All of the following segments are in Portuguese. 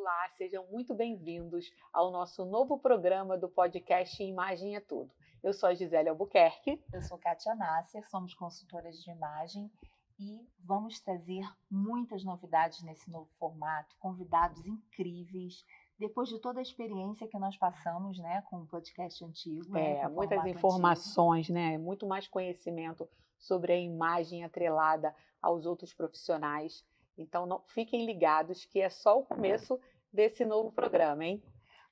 Olá, sejam muito bem-vindos ao nosso novo programa do podcast Imagem é Tudo. Eu sou a Gisele Albuquerque. Eu sou Kátia Nasser, somos consultoras de imagem e vamos trazer muitas novidades nesse novo formato, convidados incríveis. Depois de toda a experiência que nós passamos, né, com o podcast antigo. Muitas informações, né, muito mais conhecimento sobre a imagem atrelada aos outros profissionais. Então, fiquem ligados que é só o começo desse novo programa, hein?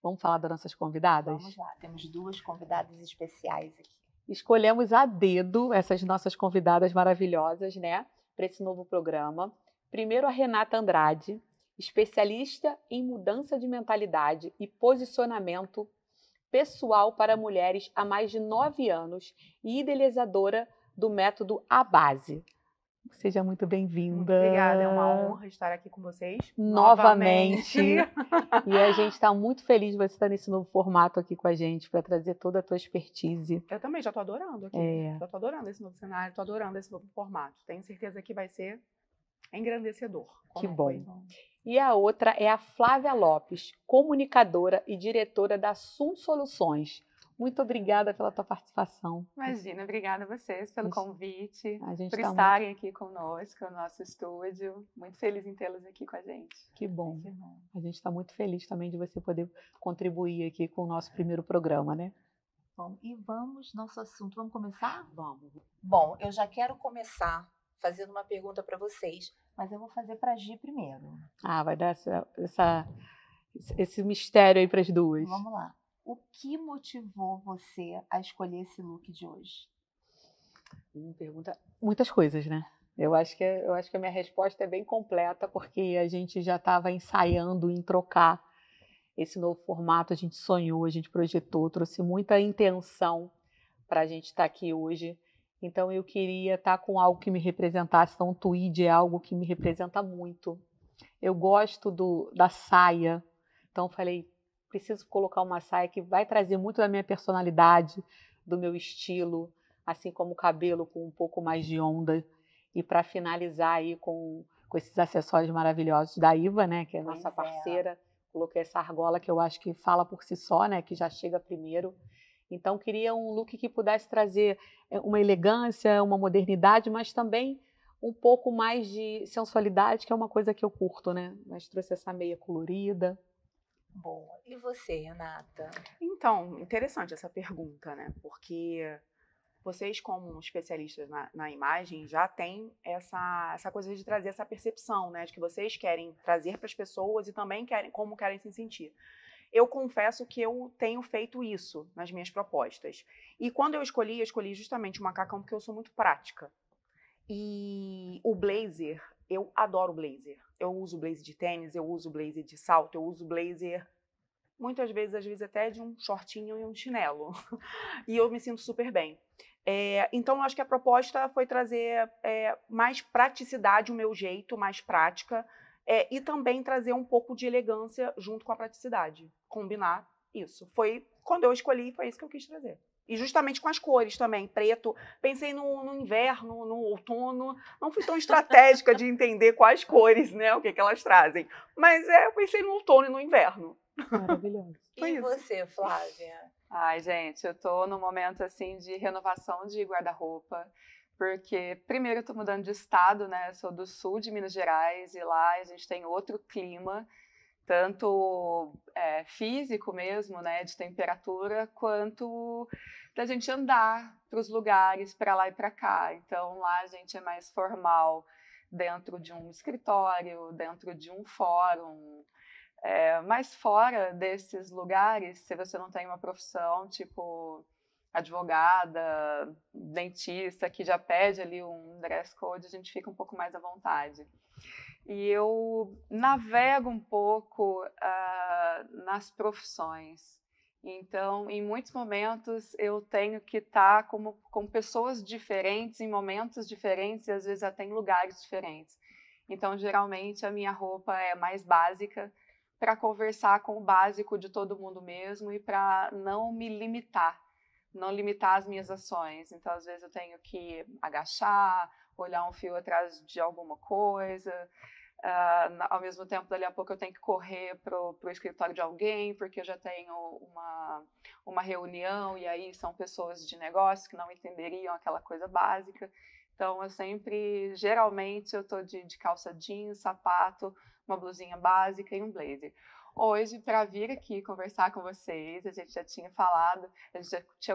Vamos falar das nossas convidadas? Vamos lá, temos duas convidadas especiais aqui. Escolhemos a dedo essas nossas convidadas maravilhosas, né, para esse novo programa. Primeiro, a Renata Andrade, especialista em mudança de mentalidade e posicionamento pessoal para mulheres há mais de 9 anos e idealizadora do método A Base. Seja muito bem-vinda. Muito obrigada, é uma honra estar aqui com vocês novamente. E a gente está muito feliz de você estar nesse novo formato aqui com a gente, para trazer toda a tua expertise. Eu também já estou adorando aqui. Já estou adorando esse novo cenário, estou adorando esse novo formato. Tenho certeza que vai ser engrandecedor. Que bom. E a outra é a Flávia Lopes, comunicadora e diretora da Sum Soluções. Muito obrigada pela tua participação. Imagina, obrigada a vocês pelo convite, por tá estarem aqui conosco no nosso estúdio. Muito feliz em tê-los aqui com a gente. Que bom. A gente está muito feliz também de você poder contribuir aqui com o nosso primeiro programa, né? Bom, e nosso assunto. Vamos começar? Vamos. Bom, eu já quero começar fazendo uma pergunta para vocês, mas eu vou fazer para a Gi primeiro. Vai dar esse mistério aí para as duas. Vamos lá. O que motivou você a escolher esse look de hoje? Pergunta muitas coisas, né? Eu acho que a minha resposta é bem completa, porque a gente já estava ensaiando em trocar esse novo formato, a gente sonhou, a gente projetou, trouxe muita intenção para a gente estar aqui hoje. Então eu queria estar com algo que me representasse. Então o tweed é algo que me representa muito. Eu gosto da saia, então eu falei, preciso colocar uma saia que vai trazer muito da minha personalidade, do meu estilo, assim como o cabelo com um pouco mais de onda. E para finalizar aí com esses acessórios maravilhosos da Iva, né, que é a nossa parceira. Coloquei essa argola que eu acho que fala por si só, né, que já chega primeiro. Então queria um look que pudesse trazer uma elegância, uma modernidade, mas também um pouco mais de sensualidade, que é uma coisa que eu curto, né? Mas trouxe essa meia colorida. Boa. E você, Renata? Então, interessante essa pergunta, né? Porque vocês, como especialistas na imagem, já têm essa coisa de trazer essa percepção, né? De que vocês querem trazer para as pessoas e também como querem se sentir. Eu confesso que eu tenho feito isso nas minhas propostas. E quando eu escolhi justamente o macacão porque eu sou muito prática. E o blazer, eu adoro blazer. Eu uso blazer de tênis, eu uso blazer de salto, eu uso blazer muitas vezes, às vezes até de um shortinho e um chinelo. E eu me sinto super bem. Então, eu acho que a proposta foi trazer mais praticidade, o meu jeito, mais prática, e também trazer um pouco de elegância junto com a praticidade. Combinar isso. Foi quando eu escolhi, foi isso que eu quis trazer. E justamente com as cores também, preto. Pensei no inverno, no outono. Não fui tão estratégica de entender quais cores, né, o que elas trazem. Mas eu pensei no outono e no inverno. Maravilhoso. E você, Flávia? Ai, gente, eu tô num momento assim de renovação de guarda-roupa, porque primeiro eu tô mudando de estado, né? Eu sou do sul de Minas Gerais e lá a gente tem outro clima, tanto físico mesmo, né, de temperatura, quanto da gente andar para os lugares, para lá e para cá. Então lá a gente é mais formal dentro de um escritório, dentro de um fórum. Mas fora desses lugares, se você não tem uma profissão tipo advogada, dentista, que já pede ali um dress code, a gente fica um pouco mais à vontade. E eu navego um pouco nas profissões. Então, em muitos momentos, eu tenho que estar com pessoas diferentes, em momentos diferentes, e às vezes até em lugares diferentes. Então, geralmente, a minha roupa é mais básica, para conversar com o básico de todo mundo mesmo e para não me limitar, não limitar as minhas ações. Então, às vezes eu tenho que agachar, olhar um fio atrás de alguma coisa, Ao mesmo tempo, dali a pouco eu tenho que correr pro escritório de alguém, porque eu já tenho uma reunião, e aí são pessoas de negócio que não entenderiam aquela coisa básica. Então, geralmente, eu estou de calça jeans, sapato, uma blusinha básica e um blazer. Hoje, para vir aqui conversar com vocês, a gente já tinha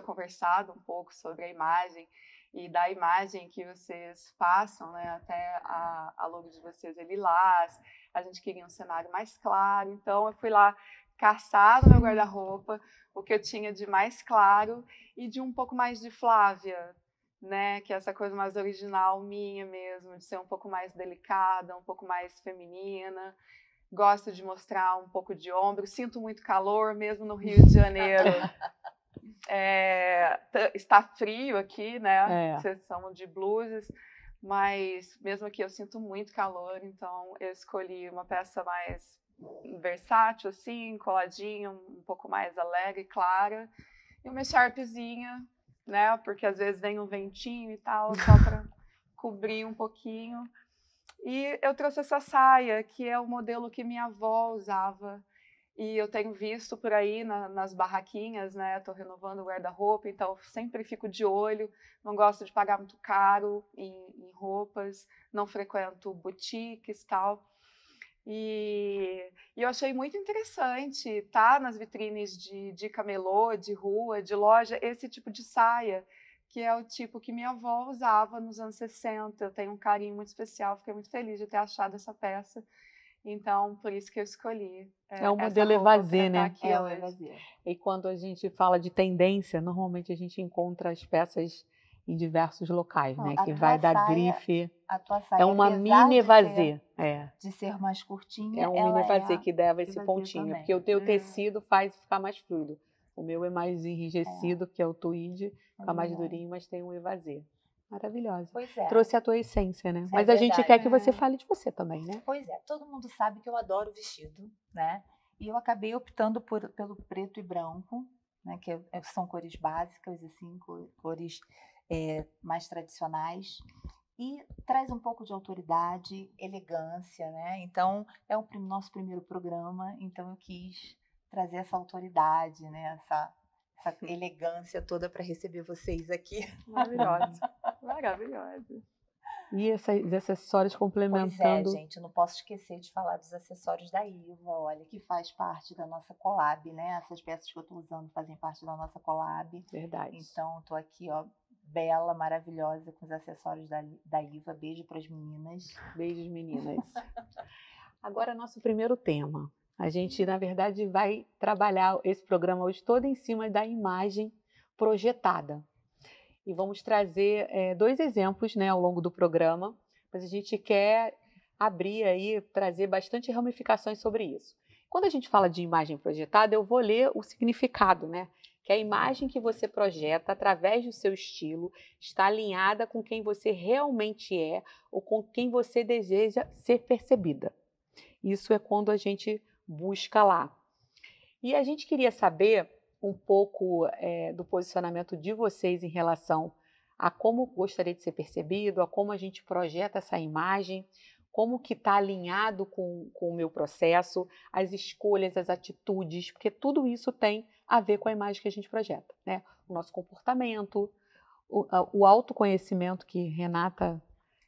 conversado um pouco sobre a imagem, e da imagem que vocês passam, né, até a logo de vocês é lilás. A gente queria um cenário mais claro, então eu fui lá caçar no meu guarda-roupa o que eu tinha de mais claro e de um pouco mais de Flávia, né, que é essa coisa mais original minha mesmo, de ser um pouco mais delicada, um pouco mais feminina. Gosto de mostrar um pouco de ombro, sinto muito calor, mesmo no Rio de Janeiro. Está frio aqui, né? Exceção de blusas, mas mesmo aqui eu sinto muito calor, então eu escolhi uma peça mais versátil, assim, coladinha, um pouco mais alegre, clara, e uma echarpezinha, né? Porque às vezes vem um ventinho e tal, só para cobrir um pouquinho. E eu trouxe essa saia, que é o modelo que minha avó usava. E eu tenho visto por aí nas barraquinhas, né? Estou renovando o guarda-roupa, então sempre fico de olho. Não gosto de pagar muito caro em roupas, não frequento boutiques e tal. E eu achei muito interessante estar nas vitrines de camelô, de rua, de loja, esse tipo de saia, que é o tipo que minha avó usava nos anos 60. Eu tenho um carinho muito especial, fiquei muito feliz de ter achado essa peça. Então, por isso que eu escolhi É o modelo evasê, né? É o evasê. E quando a gente fala de tendência, normalmente a gente encontra as peças em diversos locais, né? Que vai da grife. A tua saia, é uma mini evasê. De ser mais curtinha, é um mini evasê que dava esse pontinho. Também. Porque o teu tecido faz ficar mais fluido. O meu é mais enrijecido, que é o tweed, fica mais durinho, mas tem um evasê. Maravilhosa. Pois é. Trouxe a tua essência, né? Mas a gente quer que você fale de você também, né? Pois é. Todo mundo sabe que eu adoro vestido, né? E eu acabei optando pelo preto e branco, né? Que são cores básicas, assim, cores mais tradicionais. E traz um pouco de autoridade, elegância, né? Então, é o nosso primeiro programa, então eu quis trazer essa autoridade, né? Essa elegância toda para receber vocês aqui. Maravilhosa. Maravilhosa. E esses acessórios complementando. Pois é, gente, não posso esquecer de falar dos acessórios da Iva, olha, que faz parte da nossa collab, né? Essas peças que eu estou usando fazem parte da nossa collab. Verdade. Então, estou aqui, ó, bela, maravilhosa, com os acessórios da Iva. Beijo para as meninas. Beijos, meninas. Agora, nosso primeiro tema. A gente, na verdade, vai trabalhar esse programa hoje todo em cima da imagem projetada. E vamos trazer 2 exemplos, né, ao longo do programa, mas a gente quer abrir aí, trazer bastante ramificações sobre isso. Quando a gente fala de imagem projetada, eu vou ler o significado, né? Que a imagem que você projeta através do seu estilo está alinhada com quem você realmente é ou com quem você deseja ser percebida. Isso é quando a gente busca lá. E a gente queria saber um pouco do posicionamento de vocês em relação a como gostaria de ser percebido, a como a gente projeta essa imagem, como que está alinhado com o meu processo, as escolhas, as atitudes, porque tudo isso tem a ver com a imagem que a gente projeta, né? O nosso comportamento, o autoconhecimento, que Renata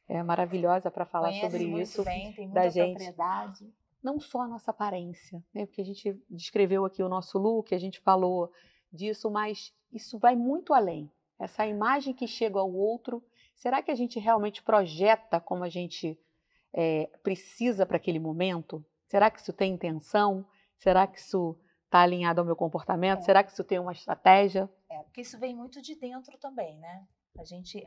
é maravilhosa para falar sobre isso, bem, tem muita da gente. propriedade. Não só a nossa aparência, né? Porque a gente descreveu aqui o nosso look, a gente falou disso, mas isso vai muito além. Essa imagem que chega ao outro, será que a gente realmente projeta como a gente precisa para aquele momento? Será que isso tem intenção? Será que isso está alinhado ao meu comportamento? Será que isso tem uma estratégia? Porque isso vem muito de dentro também, né? A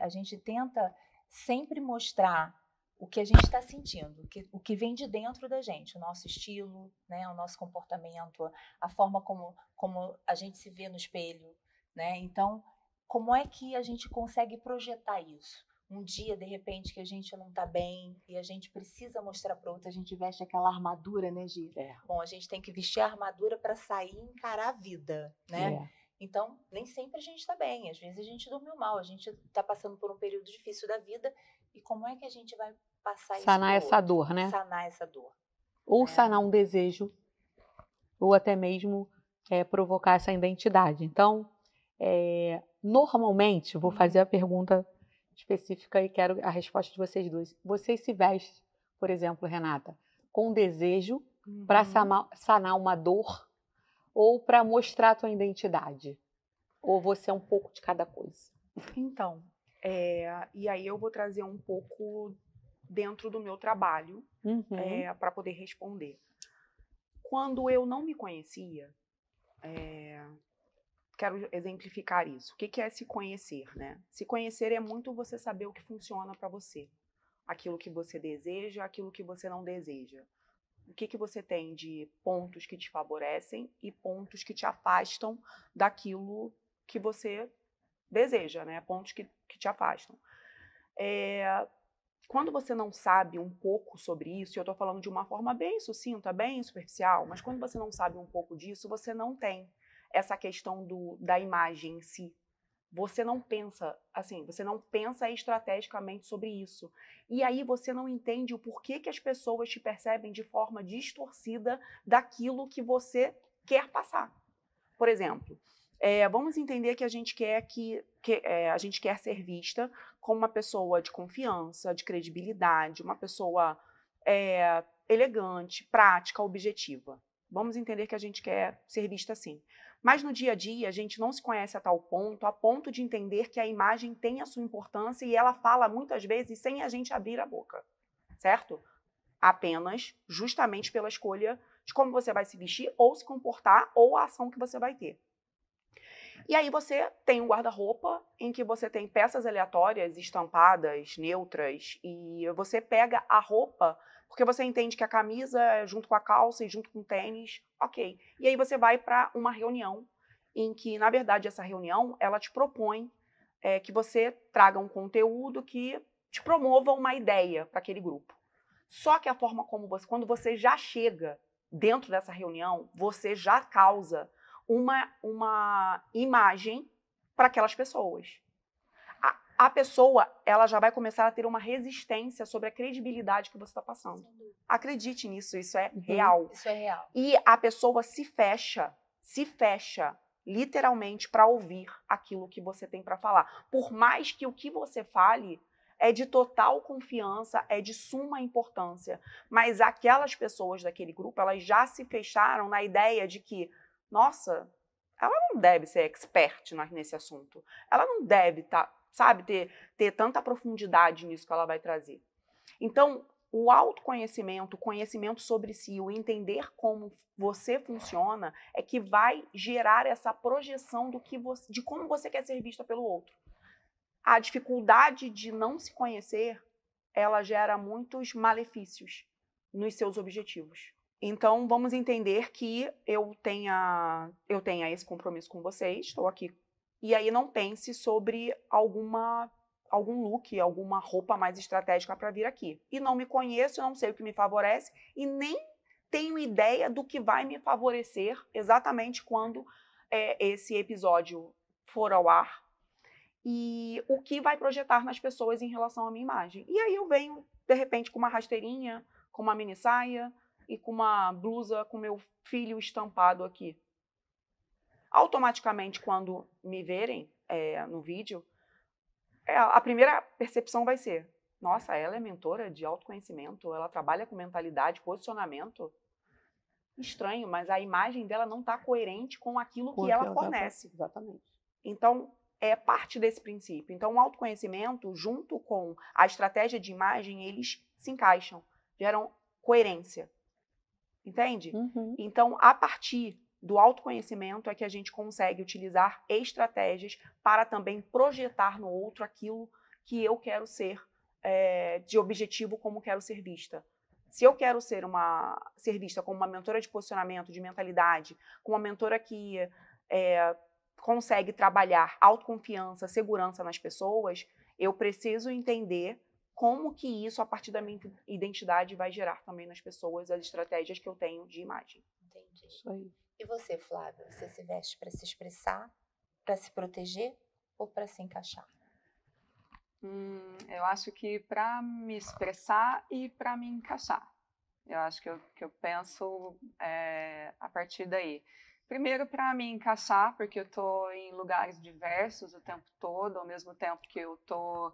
gente tenta sempre mostrar o que a gente está sentindo, o que vem de dentro da gente, o nosso estilo, né, o nosso comportamento, a forma como a gente se vê no espelho, né? Então, como é que a gente consegue projetar isso? Um dia, de repente, que a gente não está bem e a gente precisa mostrar para outra, a gente veste aquela armadura, né, Gi? Bom, a gente tem que vestir a armadura para sair e encarar a vida, né? Então, nem sempre a gente está bem, às vezes a gente dormiu mal, a gente está passando por um período difícil da vida, e como é que a gente vai passar isso Sanar pro essa outro, dor, né? sanar essa dor. Ou É. sanar um desejo, ou até mesmo provocar essa identidade. Então, normalmente, vou fazer a pergunta específica e quero a resposta de vocês duas. Vocês se vestem, por exemplo, Renata, com desejo para sanar uma dor ou para mostrar a tua identidade? Ou você é um pouco de cada coisa? Então, e aí eu vou trazer um pouco dentro do meu trabalho para poder responder. Quando eu não me conhecia, quero exemplificar isso. O que é se conhecer, né? Se conhecer é muito você saber o que funciona para você. Aquilo que você deseja, aquilo que você não deseja. O que você tem de pontos que te favorecem e pontos que te afastam daquilo que você deseja, né? Pontos que te afastam. Quando você não sabe um pouco sobre isso, e eu estou falando de uma forma bem sucinta, bem superficial, mas quando você não sabe um pouco disso, você não tem essa questão da imagem em si. Você não pensa assim, você não pensa estrategicamente sobre isso. E aí você não entende o porquê que as pessoas te percebem de forma distorcida daquilo que você quer passar. Por exemplo, vamos entender que a gente quer a gente quer ser vista como uma pessoa de confiança, de credibilidade, uma pessoa elegante, prática, objetiva. Vamos entender que a gente quer ser vista assim. Mas no dia a dia a gente não se conhece a ponto de entender que a imagem tem a sua importância e ela fala muitas vezes sem a gente abrir a boca, certo? Apenas justamente pela escolha de como você vai se vestir ou se comportar ou a ação que você vai ter. E aí você tem um guarda-roupa em que você tem peças aleatórias, estampadas, neutras, e você pega a roupa porque você entende que a camisa é junto com a calça e junto com o tênis, ok. E aí você vai para uma reunião em que, na verdade, essa reunião, ela te propõe que você traga um conteúdo que te promova uma ideia para aquele grupo. Só que a forma como quando você já chega dentro dessa reunião, você já causa uma imagem para aquelas pessoas. A pessoa, ela já vai começar a ter uma resistência sobre a credibilidade que você está passando. Acredite nisso, isso é real. Isso é real. E a pessoa se fecha literalmente para ouvir aquilo que você tem para falar. Por mais que o que você fale é de total confiança, é de suma importância, mas aquelas pessoas daquele grupo, elas já se fecharam na ideia de que, nossa, ela não deve ser expert nesse assunto. Ela não deve ter tanta profundidade nisso que ela vai trazer. Então, o autoconhecimento, o conhecimento sobre si, o entender como você funciona, é que vai gerar essa projeção de como você quer ser vista pelo outro. A dificuldade de não se conhecer, ela gera muitos malefícios nos seus objetivos. Então, vamos entender que eu tenha esse compromisso com vocês, estou aqui. E aí não pense sobre algum look, alguma roupa mais estratégica para vir aqui. E não me conheço, não sei o que me favorece e nem tenho ideia do que vai me favorecer exatamente quando esse episódio for ao ar e o que vai projetar nas pessoas em relação à minha imagem. E aí eu venho, de repente, com uma rasteirinha, com uma mini saia e com uma blusa com meu filho estampado aqui. Automaticamente, quando me verem no vídeo, a primeira percepção vai ser: nossa, ela é mentora de autoconhecimento, ela trabalha com mentalidade, posicionamento. Estranho, mas a imagem dela não está coerente com aquilo que ela fornece. Exatamente. Então, é parte desse princípio. Então, o autoconhecimento, junto com a estratégia de imagem, eles se encaixam, geram coerência. Entende? Então, a partir do autoconhecimento é que a gente consegue utilizar estratégias para também projetar no outro aquilo que eu quero ser de objetivo, como quero ser vista. Se eu quero ser vista como uma mentora de posicionamento, de mentalidade, como uma mentora que consegue trabalhar autoconfiança, segurança nas pessoas, eu preciso entender como que isso, a partir da minha identidade, vai gerar também nas pessoas as estratégias que eu tenho de imagem. Entendi. Isso aí. E você, Flávia? Você se veste para se expressar, para se proteger ou para se encaixar? Eu acho que para me expressar e para me encaixar. Eu acho que eu penso a partir daí. Primeiro, para me encaixar, porque eu estou em lugares diversos o tempo todo, ao mesmo tempo que eu estou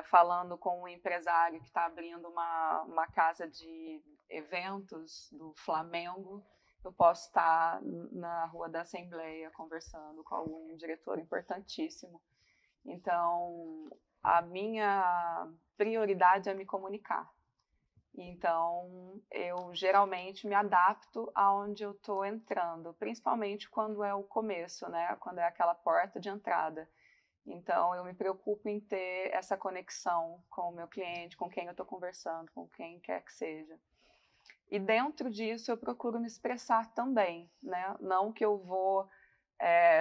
falando com um empresário que está abrindo uma casa de eventos do Flamengo. Eu posso estar na Rua da Assembleia conversando com algum diretor importantíssimo. Então, a minha prioridade é me comunicar. Então, eu geralmente me adapto aonde eu estou entrando, principalmente quando é o começo, né? Quando é aquela porta de entrada. Então, eu me preocupo em ter essa conexão com o meu cliente, com quem eu estou conversando, com quem quer que seja. E dentro disso, eu procuro me expressar também, né? Não que eu vou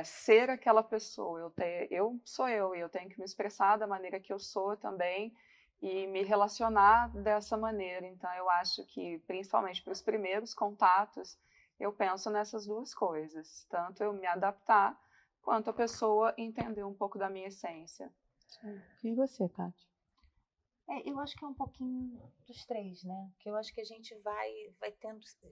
ser aquela pessoa, eu sou eu, e eu tenho que me expressar da maneira que eu sou também e me relacionar dessa maneira. Então, eu acho que, principalmente para os primeiros contatos, eu penso nessas duas coisas, tanto eu me adaptar, quanto a pessoa entender um pouco da minha essência. E você, Tati? Eu acho que é um pouquinho dos três, né? Que eu acho que a gente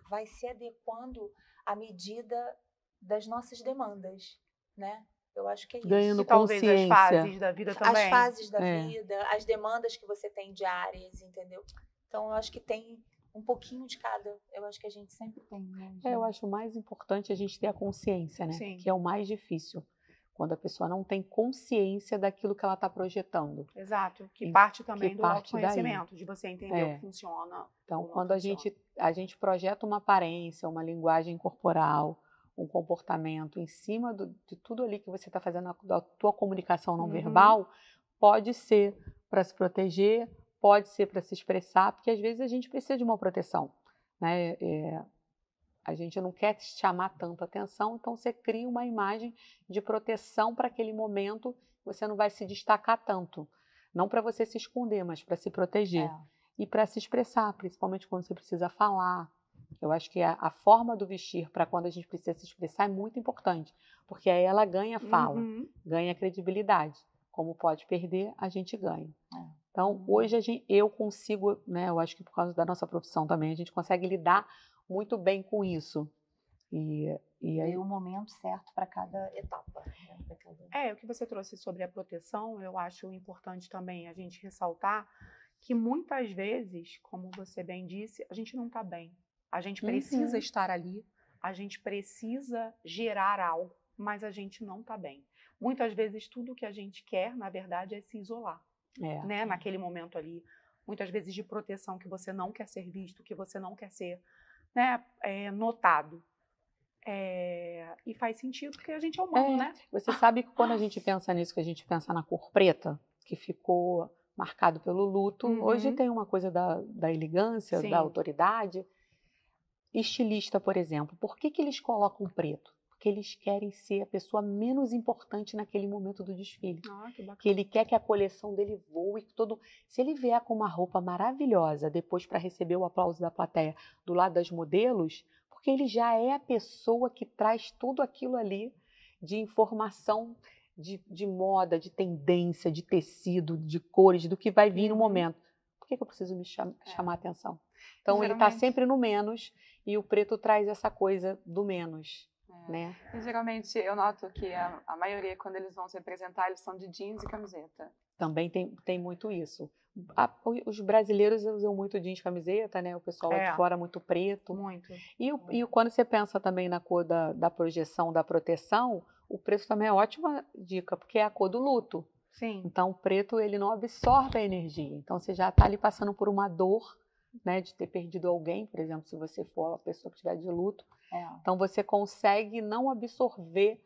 vai se adequando à medida das nossas demandas, né? Eu acho que é isso. Ganhando E talvez as consciência. fases da vida também. As fases da vida, as demandas que você tem diárias, entendeu? Então, eu acho que tem um pouquinho de cada. Eu acho que a gente sempre tem, né? Eu acho mais importante a gente ter a consciência, né? Sim. Que é o mais difícil. Quando a pessoa não tem consciência daquilo que ela está projetando. Exato. Que parte também que do parte autoconhecimento, de você entender o que funciona. Então, quando a gente projeta uma aparência, uma linguagem corporal, um comportamento em cima de tudo ali que você está fazendo, da tua comunicação não verbal, pode ser para se proteger, pode ser para se expressar, porque às vezes a gente precisa de uma proteção, né? A gente não quer chamar tanto atenção, então você cria uma imagem de proteção para aquele momento, você não vai se destacar tanto. Não para você se esconder, mas para se proteger. E para se expressar, principalmente quando você precisa falar. Eu acho que a forma do vestir para quando a gente precisa se expressar é muito importante, porque aí ela ganha fala, ganha credibilidade. Como pode perder, a gente ganha. Então, hoje eu consigo, né, eu acho que por causa da nossa profissão também, a gente consegue lidar muito bem com isso. E aí o momento certo para cada etapa. Né? O que você trouxe sobre a proteção, eu acho importante também a gente ressaltar que muitas vezes, como você bem disse, a gente não está bem. A gente precisa estar ali, a gente precisa gerar algo, mas a gente não está bem. Muitas vezes tudo que a gente quer, na verdade, é se isolar. Né? Naquele momento ali, muitas vezes de proteção, que você não quer ser visto, que você não quer ser, né, notado. E faz sentido, porque a gente é humano, né? Você sabe que quando a gente pensa nisso, que a gente pensa na cor preta, que ficou marcado pelo luto, hoje tem uma coisa da elegância, da autoridade. Estilista, por exemplo, por que eles colocam preto? Porque eles querem ser a pessoa menos importante naquele momento do desfile. Que ele quer que a coleção dele voe. Se ele vier com uma roupa maravilhosa depois para receber o aplauso da plateia do lado das modelos, porque ele já é a pessoa que traz tudo aquilo ali de informação, de moda, de tendência, de tecido, de cores, do que vai vir no momento. Por que eu preciso me chamar a atenção? Então, ele está sempre no menos e o preto traz essa coisa do menos. Né? E geralmente eu noto que a maioria, quando eles vão se apresentar, eles são de jeans e camiseta. Também tem muito isso. Os brasileiros usam muito jeans e camiseta, né? O pessoal lá de fora muito preto. Muito. E quando você pensa também na cor da projeção, da proteção, o preto também é ótima dica, porque é a cor do luto. Sim. Então, o preto, ele não absorve a energia. Então, você já está ali passando por uma dor, né, de ter perdido alguém, por exemplo, se você for a pessoa que estiver de luto. Então, você consegue não absorver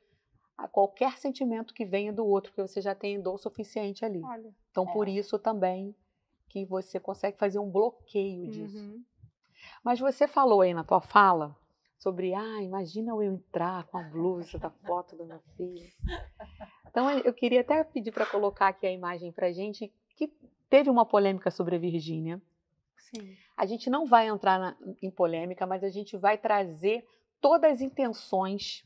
qualquer sentimento que venha do outro, porque você já tem dor suficiente ali. Então, por isso também que você consegue fazer um bloqueio disso. Mas você falou aí na tua fala sobre, imagina eu entrar com a blusa da foto da minha filha. Então, eu queria até pedir para colocar aqui a imagem para a gente, que teve uma polêmica sobre a Virgínia. Sim. A gente não vai entrar em polêmica, mas a gente vai trazer todas as intenções,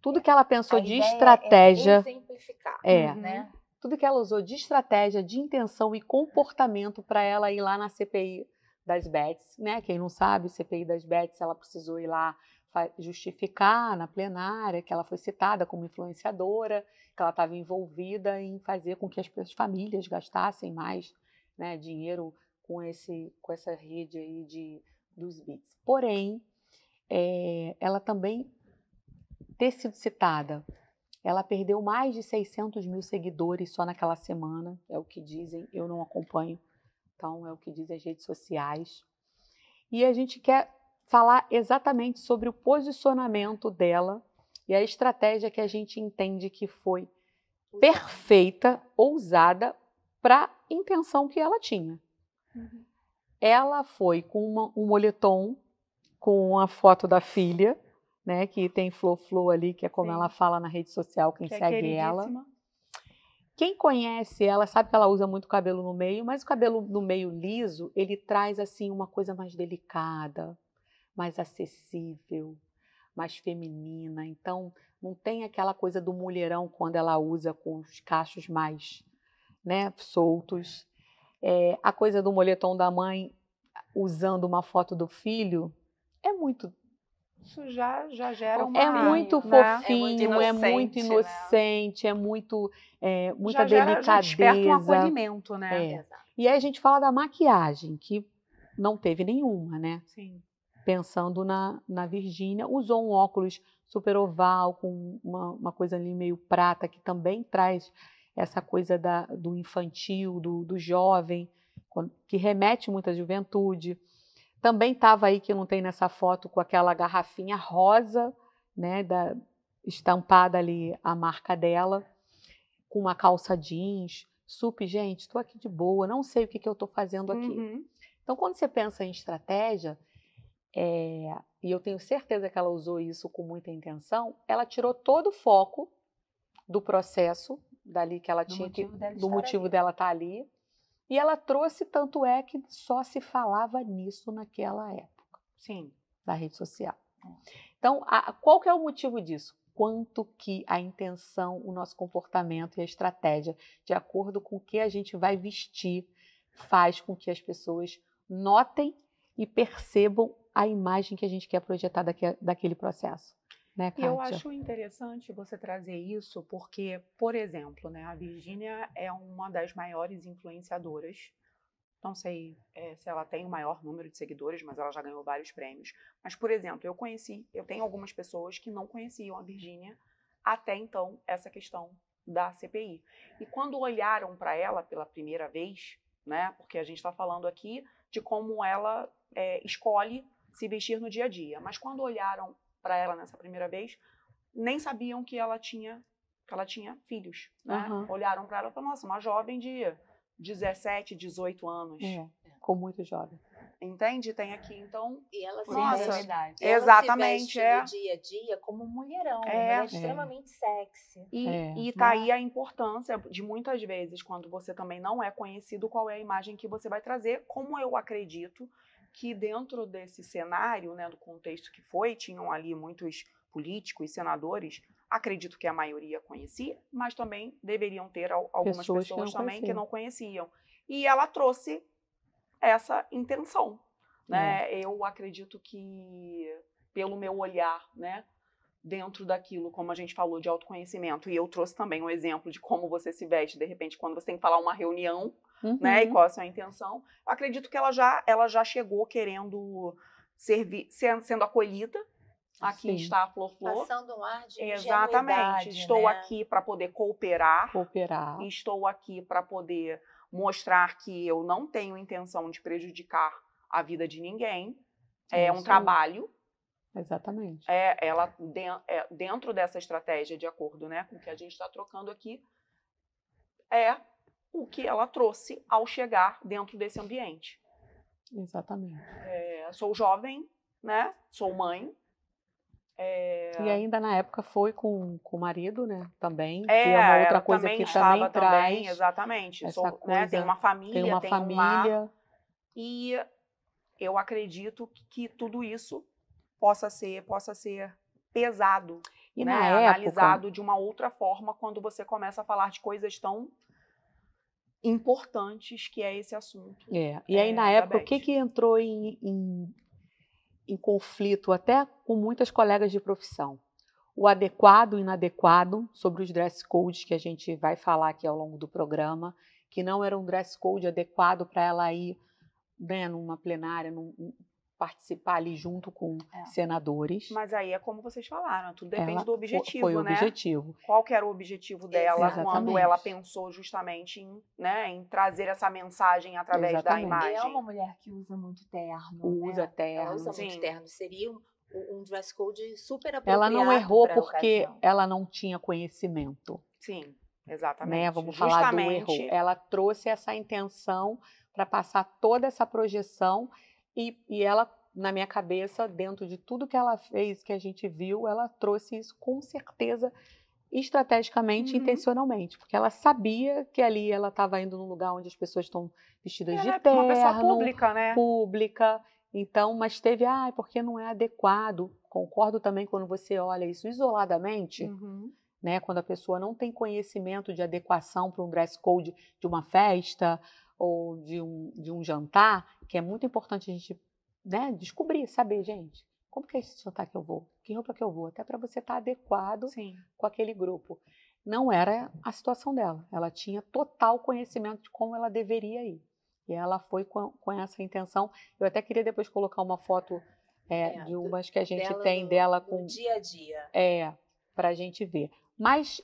tudo que ela pensou de estratégia. Exemplificar, É. né? tudo que ela usou de estratégia, de intenção e comportamento para ela ir lá na CPI das Bets, né? Quem não sabe, CPI das Bets, ela precisou ir lá justificar na plenária que ela foi citada como influenciadora, que ela estava envolvida em fazer com que as famílias gastassem mais, né, dinheiro com essa rede aí dos bits. Porém, ela também ter sido citada, ela perdeu mais de 600 mil seguidores só naquela semana, é o que dizem, eu não acompanho, então é o que dizem as redes sociais. E a gente quer falar exatamente sobre o posicionamento dela e a estratégia que a gente entende que foi perfeita, ousada, para a intenção que ela tinha. Uhum. Ela foi com um moletom com a foto da filha, né, que tem Flo ali, que é como ela fala na rede social, quem segue ela. Quem conhece ela sabe que ela usa muito cabelo no meio, mas o cabelo no meio liso, ele traz assim uma coisa mais delicada, mais acessível, mais feminina. Então, não tem aquela coisa do mulherão quando ela usa com os cachos mais, né, soltos. A coisa do moletom da mãe usando uma foto do filho é muito... Isso já gera uma... É muito fofinho, é muito inocente, né? Muita delicadeza. Já desperta um acolhimento, né? E aí a gente fala da maquiagem, que não teve nenhuma, né? Sim. Pensando na Virgínia, usou um óculos super oval, com uma coisa ali meio prata, que também traz essa coisa do infantil, do jovem, que remete muito à juventude. Também estava aí, que não tem nessa foto, com aquela garrafinha rosa, né, estampada ali a marca dela, com uma calça jeans, gente, estou aqui de boa, não sei o que eu estou fazendo aqui. Uhum. Então, quando você pensa em estratégia, e eu tenho certeza que ela usou isso com muita intenção, ela tirou todo o foco do processo, dali que ela tinha, do motivo dela estar ali, e ela trouxe, tanto é que só se falava nisso naquela época. Sim. Da rede social. Então, qual que é o motivo disso? Quanto que a intenção, o nosso comportamento e a estratégia, de acordo com o que a gente vai vestir, faz com que as pessoas notem e percebam a imagem que a gente quer projetar daquele processo. Né, Kátia? E eu acho interessante você trazer isso porque, por exemplo, né, a Virgínia é uma das maiores influenciadoras. Não sei se ela tem o maior número de seguidores, mas ela já ganhou vários prêmios. Mas, por exemplo, eu tenho algumas pessoas que não conheciam a Virgínia até então essa questão da CPI. E quando olharam para ela pela primeira vez, né, porque a gente está falando aqui de como ela escolhe se vestir no dia a dia, mas quando olharam para ela nessa primeira vez, nem sabiam que ela tinha filhos, né? Uhum. Olharam para ela e falaram, nossa, uma jovem de 17, 18 anos. Ficou muito jovem. Entende? Tem aqui, então... E ela se veste, exatamente, no dia a dia como mulherão, uma mulher extremamente sexy. E tá aí a importância de, muitas vezes, quando você também não é conhecido, qual é a imagem que você vai trazer, como eu acredito que dentro desse cenário, né, do contexto que foi, tinham ali muitos políticos, senadores, acredito que a maioria conhecia, mas também deveriam ter algumas pessoas também que não conheciam. E ela trouxe essa intenção, né? Eu acredito que, pelo meu olhar, né, dentro daquilo, como a gente falou, de autoconhecimento, e eu trouxe também um exemplo de como você se veste, de repente, quando você tem que falar uma reunião, né, e qual a sua intenção, eu acredito que ela já chegou querendo sendo acolhida. Aqui está a Flo. Passando um ar de exatamente. Estou aqui para poder cooperar. E estou aqui para poder mostrar que eu não tenho intenção de prejudicar a vida de ninguém. É um trabalho. Exatamente. Ela, dentro dessa estratégia, de acordo, né, com o que a gente está trocando aqui, o que ela trouxe ao chegar dentro desse ambiente. Exatamente. Sou jovem, né? Sou mãe. E ainda na época foi com o marido, né? Também. Que é uma outra coisa que também traz. Exatamente. Essa coisa, tem uma família, tem um lar. E eu acredito que tudo isso possa ser pesado. E né? Na época, analisado de uma outra forma quando você começa a falar de coisas tão importantes, que é esse assunto. E aí, na da época, o Beth. que entrou em conflito até com muitas colegas de profissão? O adequado e inadequado sobre os dress codes que a gente vai falar aqui ao longo do programa, que não era um dress code adequado para ela ir, né, numa plenária, participar ali junto com senadores. Mas aí é como vocês falaram, tudo depende do objetivo, foi o né? objetivo. Qual que era o objetivo dela quando ela Exatamente. pensou justamente em trazer essa mensagem através da imagem? É uma mulher que usa muito terno. Usa terno. Ela usa muito Sim. terno. Seria um dress code super apropriado. Ela não errou pra porque ocasião. ela não tinha conhecimento. Sim, exatamente. Né? Vamos falar do erro. Ela trouxe essa intenção para passar toda essa projeção e ela, na minha cabeça, dentro de tudo que ela fez, que a gente viu, ela trouxe isso com certeza, estrategicamente, intencionalmente, porque ela sabia que ali ela estava indo num lugar onde as pessoas estão vestidas de terno, uma pessoa pública, né? Então, mas teve, porque não é adequado. Concordo também quando você olha isso isoladamente, né? Quando a pessoa não tem conhecimento de adequação para um dress code de uma festa ou de um jantar, que é muito importante a gente, né, descobrir, saber, gente, como que é esse jantar que eu vou? Que roupa que eu vou? Até para você estar adequado com aquele grupo. Não era a situação dela. Ela tinha total conhecimento de como ela deveria ir. E ela foi com essa intenção. Eu até queria depois colocar uma foto de umas que a gente tem dela com... dia a dia. Para a gente ver. Mas,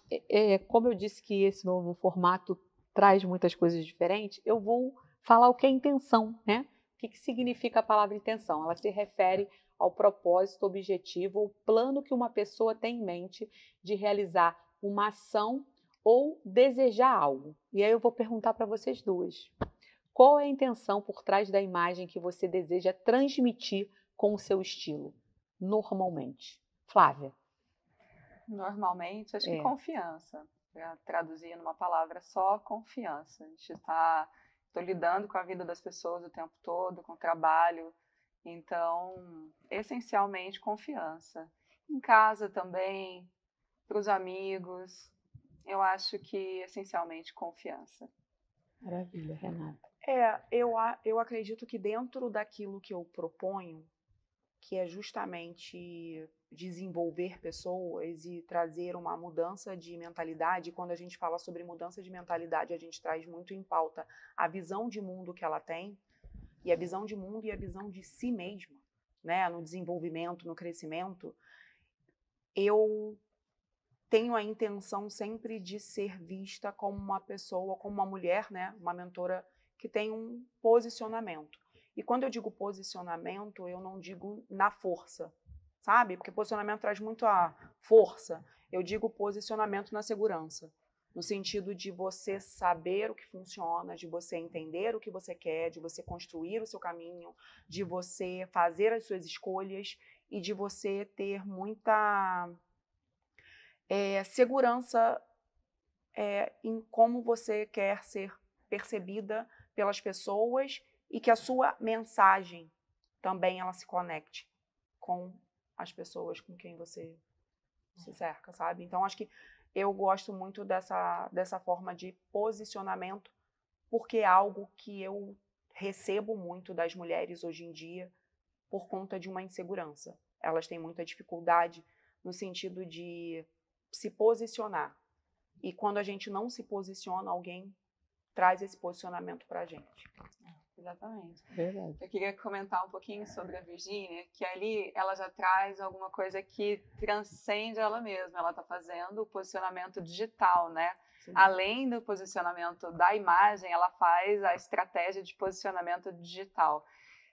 como eu disse que esse novo formato traz muitas coisas diferentes, eu vou falar o que é intenção, né? O que significa a palavra intenção? Ela se refere ao propósito, objetivo ou plano que uma pessoa tem em mente de realizar uma ação ou desejar algo. E aí eu vou perguntar para vocês duas. Qual é a intenção por trás da imagem que você deseja transmitir com o seu estilo, normalmente? Flávia? Normalmente, acho que confiança. Para traduzir numa palavra só, confiança. A gente estou lidando com a vida das pessoas o tempo todo, com o trabalho. Então, essencialmente, confiança. Em casa também, para os amigos, eu acho que essencialmente confiança. Maravilha, Renata. Eu acredito que dentro daquilo que eu proponho, que é justamente desenvolver pessoas e trazer uma mudança de mentalidade. Quando a gente fala sobre mudança de mentalidade, a gente traz muito em pauta a visão de mundo que ela tem, e a visão de mundo e a visão de si mesma, né? No desenvolvimento, no crescimento. Eu tenho a intenção sempre de ser vista como uma pessoa, como uma mulher, né? Uma mentora que tem um posicionamento. E quando eu digo posicionamento, eu não digo na força, sabe? Porque posicionamento traz muito a força. Eu digo posicionamento na segurança, no sentido de você saber o que funciona, de você entender o que você quer, de você construir o seu caminho, de você fazer as suas escolhas e de você ter muita segurança em como você quer ser percebida pelas pessoas e que a sua mensagem também ela se conecte com as pessoas com quem você se cerca, sabe? Então, acho que eu gosto muito dessa forma de posicionamento, porque é algo que eu recebo muito das mulheres hoje em dia por conta de uma insegurança. Elas têm muita dificuldade no sentido de se posicionar. E quando a gente não se posiciona, alguém traz esse posicionamento para a gente. Exatamente. Verdade. Eu queria comentar um pouquinho sobre a Virgínia, que ali ela já traz alguma coisa que transcende ela mesma. Ela está fazendo o posicionamento digital, né? Sim. Além do posicionamento da imagem, ela faz a estratégia de posicionamento digital,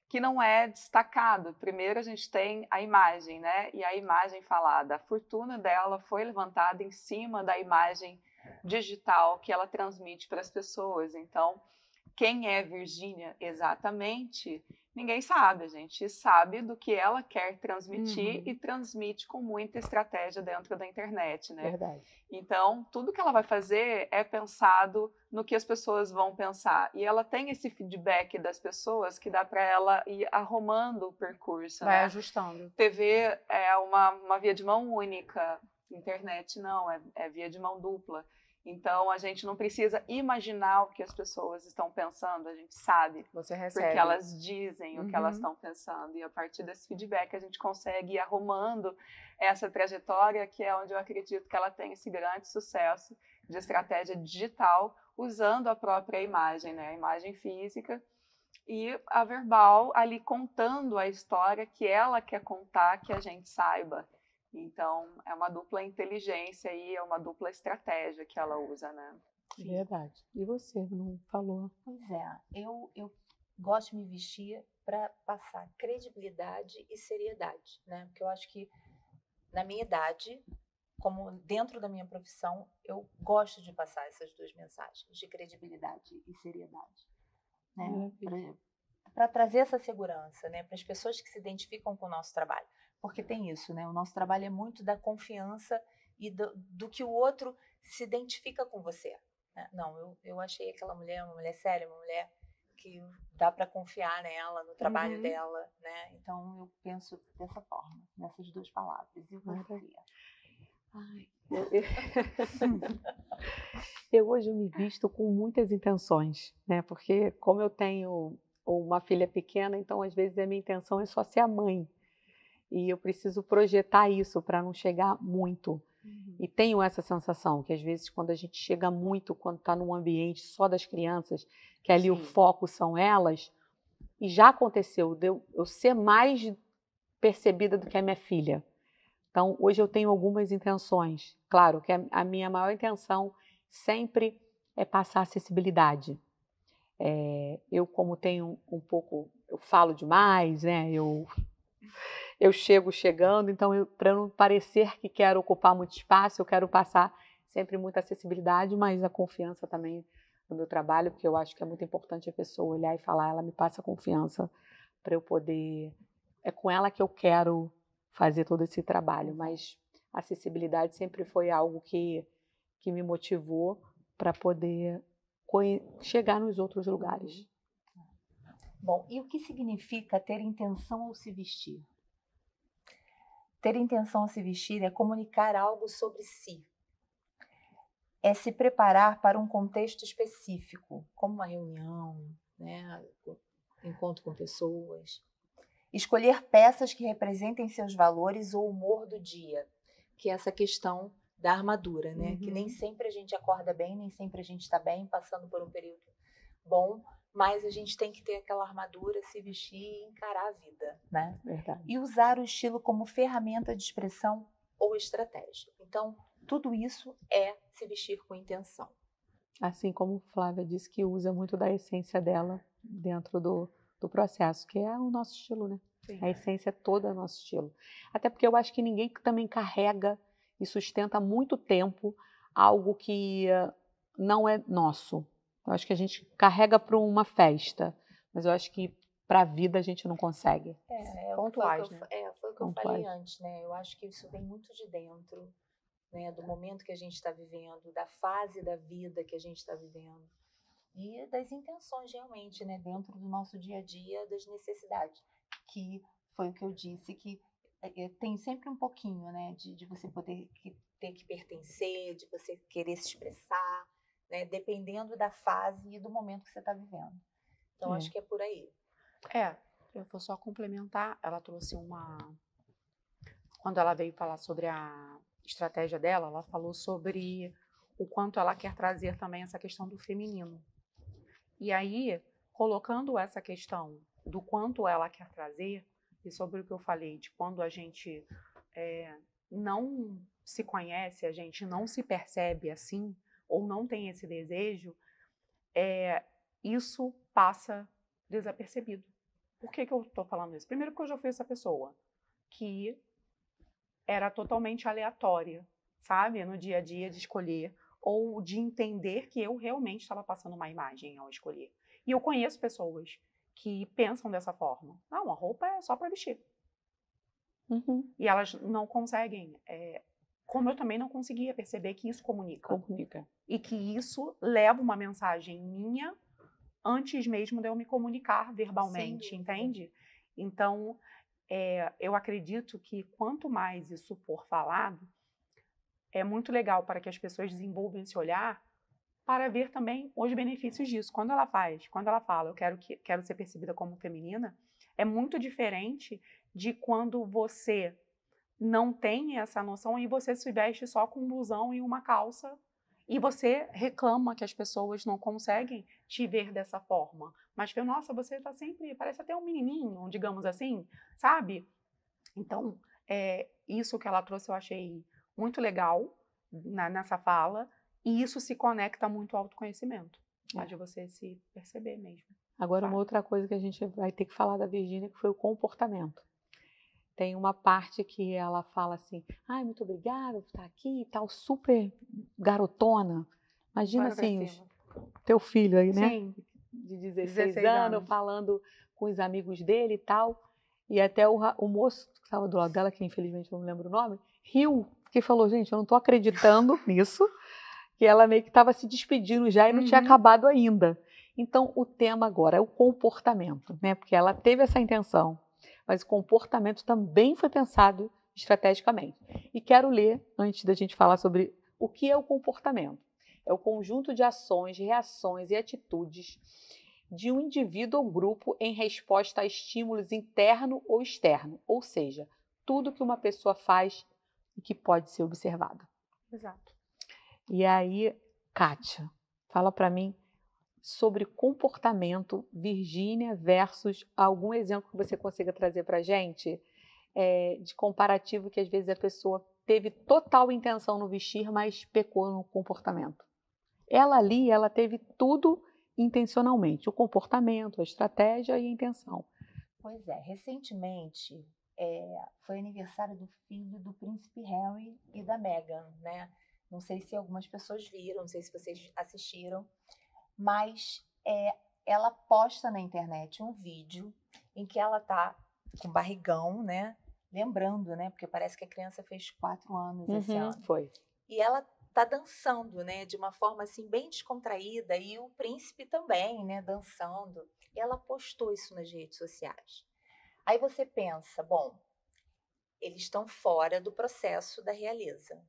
que não é destacado. Primeiro a gente tem a imagem, né? E a imagem falada. A fortuna dela foi levantada em cima da imagem digital que ela transmite para as pessoas. Então, quem é Virgínia exatamente, ninguém sabe. A gente sabe do que ela quer transmitir e transmite com muita estratégia dentro da internet, né? Verdade. Então, tudo que ela vai fazer é pensado no que as pessoas vão pensar. E ela tem esse feedback das pessoas que dá para ela ir arrumando o percurso, vai né? ajustando. TV é uma via de mão única, internet não, é via de mão dupla. Então, a gente não precisa imaginar o que as pessoas estão pensando, a gente sabe. Você recebe. Porque elas dizem o que elas Uhum. estão pensando. E a partir desse feedback, a gente consegue ir arrumando essa trajetória, que é onde eu acredito que ela tem esse grande sucesso de estratégia digital, usando a própria imagem, né? A imagem física e a verbal ali contando a história que ela quer contar, que a gente saiba. Então, é uma dupla inteligência e é uma dupla estratégia que ela usa, né? Verdade. E você, não falou? Pois é, eu gosto de me vestir para passar credibilidade e seriedade, né? Porque eu acho que na minha idade, como dentro da minha profissão, eu gosto de passar essas duas mensagens, de credibilidade e seriedade, né? Para trazer essa segurança, né, para as pessoas que se identificam com o nosso trabalho. Porque tem isso, né? O nosso trabalho é muito da confiança e do que o outro se identifica com você. Né? Não, eu achei aquela mulher uma mulher séria, uma mulher que dá para confiar nela, no trabalho dela, né? Então eu penso dessa forma, nessas duas palavras. E você? Ai, eu hoje me visto com muitas intenções, né? Porque como eu tenho uma filha pequena, então às vezes a minha intenção é só ser a mãe. E eu preciso projetar isso para não chegar muito. E tenho essa sensação que às vezes quando a gente chega muito, quando está num ambiente só das crianças, que ali o foco são elas, e já aconteceu de eu ser mais percebida do que a minha filha. Então, hoje eu tenho algumas intenções. Claro que a minha maior intenção sempre é passar acessibilidade. Eu, como tenho um pouco, eu falo demais, né? Eu chego chegando, então, para não parecer que quero ocupar muito espaço, eu quero passar sempre muita acessibilidade, mas a confiança também no meu trabalho, porque eu acho que é muito importante a pessoa olhar e falar, ela me passa confiança para eu poder... É com ela que eu quero fazer todo esse trabalho, mas a acessibilidade sempre foi algo que me motivou para poder chegar nos outros lugares. Bom, e o que significa ter intenção ao se vestir? Ter intenção ao se vestir é comunicar algo sobre si. É se preparar para um contexto específico, como uma reunião, né? Encontro com pessoas. Escolher peças que representem seus valores ou humor do dia, que é essa questão da armadura, né? Que nem sempre a gente acorda bem, nem sempre a gente está bem, passando por um período bom, mas a gente tem que ter aquela armadura, se vestir e encarar a vida, né? Verdade. E usar o estilo como ferramenta de expressão ou estratégia. Então, tudo isso é se vestir com intenção. Assim como Flávia disse que usa muito da essência dela dentro do processo, que é o nosso estilo, né? Sim. A essência toda é o nosso estilo. Até porque eu acho que ninguém também carrega e sustenta há muito tempo algo que não é nosso. Eu acho que a gente carrega para uma festa, mas eu acho que para a vida a gente não consegue. Pontuais, foi o que eu falei antes, né? Eu acho que isso vem muito de dentro, né? Do momento que a gente está vivendo, da fase da vida que a gente está vivendo e das intenções realmente, né? Dentro do nosso dia a dia, das necessidades, que foi o que eu disse, que tem sempre um pouquinho, né? De você poder ter que pertencer, de você querer se expressar, né? Dependendo da fase e do momento que você está vivendo. Então, acho que é por aí. Eu vou só complementar. Ela trouxe quando ela veio falar sobre a estratégia dela, ela falou sobre o quanto ela quer trazer também essa questão do feminino. E aí, colocando essa questão do quanto ela quer trazer, e sobre o que eu falei, de quando a gente não se conhece, a gente não se percebe assim, ou não tem esse desejo, isso passa desapercebido. Por que eu estou falando isso? Primeiro porque eu já fui essa pessoa que era totalmente aleatória, sabe? No dia a dia de escolher ou de entender que eu realmente estava passando uma imagem ao escolher. E eu conheço pessoas que pensam dessa forma. Não, a roupa é só para vestir. E elas não conseguem, como eu também não conseguia perceber que isso comunica. E que isso leva uma mensagem minha antes mesmo de eu me comunicar verbalmente, entende? Então, eu acredito que quanto mais isso for falado, é muito legal para que as pessoas desenvolvam esse olhar para ver também os benefícios disso. Quando ela fala, eu quero ser percebida como feminina, é muito diferente de quando você não tem essa noção e você se veste só com um blusão e uma calça e você reclama que as pessoas não conseguem te ver dessa forma. Mas, nossa, você está sempre, parece até um menininho, digamos assim, sabe? Então, isso que ela trouxe eu achei muito legal nessa fala, e isso se conecta muito ao autoconhecimento, de você se perceber mesmo. Agora, uma outra coisa que a gente vai ter que falar da Virgínia, que foi o comportamento. Tem uma parte que ela fala assim, ai, muito obrigada por estar aqui e tal, super garotona. Imagina assim, teu filho aí, né? Sim. De 16 anos, falando com os amigos dele e tal. E até o moço que estava do lado dela, que infelizmente eu não lembro o nome, riu, porque falou, gente, eu não estou acreditando nisso, que ela meio que estava se despedindo já e não tinha acabado ainda. Então, o tema agora é o comportamento, né? Porque ela teve essa intenção, mas o comportamento também foi pensado estrategicamente. E quero ler, antes da gente falar sobre o que é o comportamento. É o conjunto de ações, reações e atitudes de um indivíduo ou grupo em resposta a estímulos interno ou externo, ou seja, tudo que uma pessoa faz e que pode ser observado. Exato. E aí, Kátia, fala para mim sobre comportamento, Virgínia versus algum exemplo que você consiga trazer para a gente de comparativo que às vezes a pessoa teve total intenção no vestir, mas pecou no comportamento. Ela ali, ela teve tudo intencionalmente, o comportamento, a estratégia e a intenção. Pois é, recentemente foi aniversário do filho do príncipe Harry e da Meghan, né? Não sei se algumas pessoas viram, não sei se vocês assistiram, mas ela posta na internet um vídeo em que ela tá com barrigão, né? Lembrando, né? Porque parece que a criança fez 4 anos esse ano. Foi. E ela tá dançando, né? De uma forma assim bem descontraída, e o príncipe também, né? Dançando. E ela postou isso nas redes sociais. Aí você pensa, bom, eles estão fora do processo da realeza,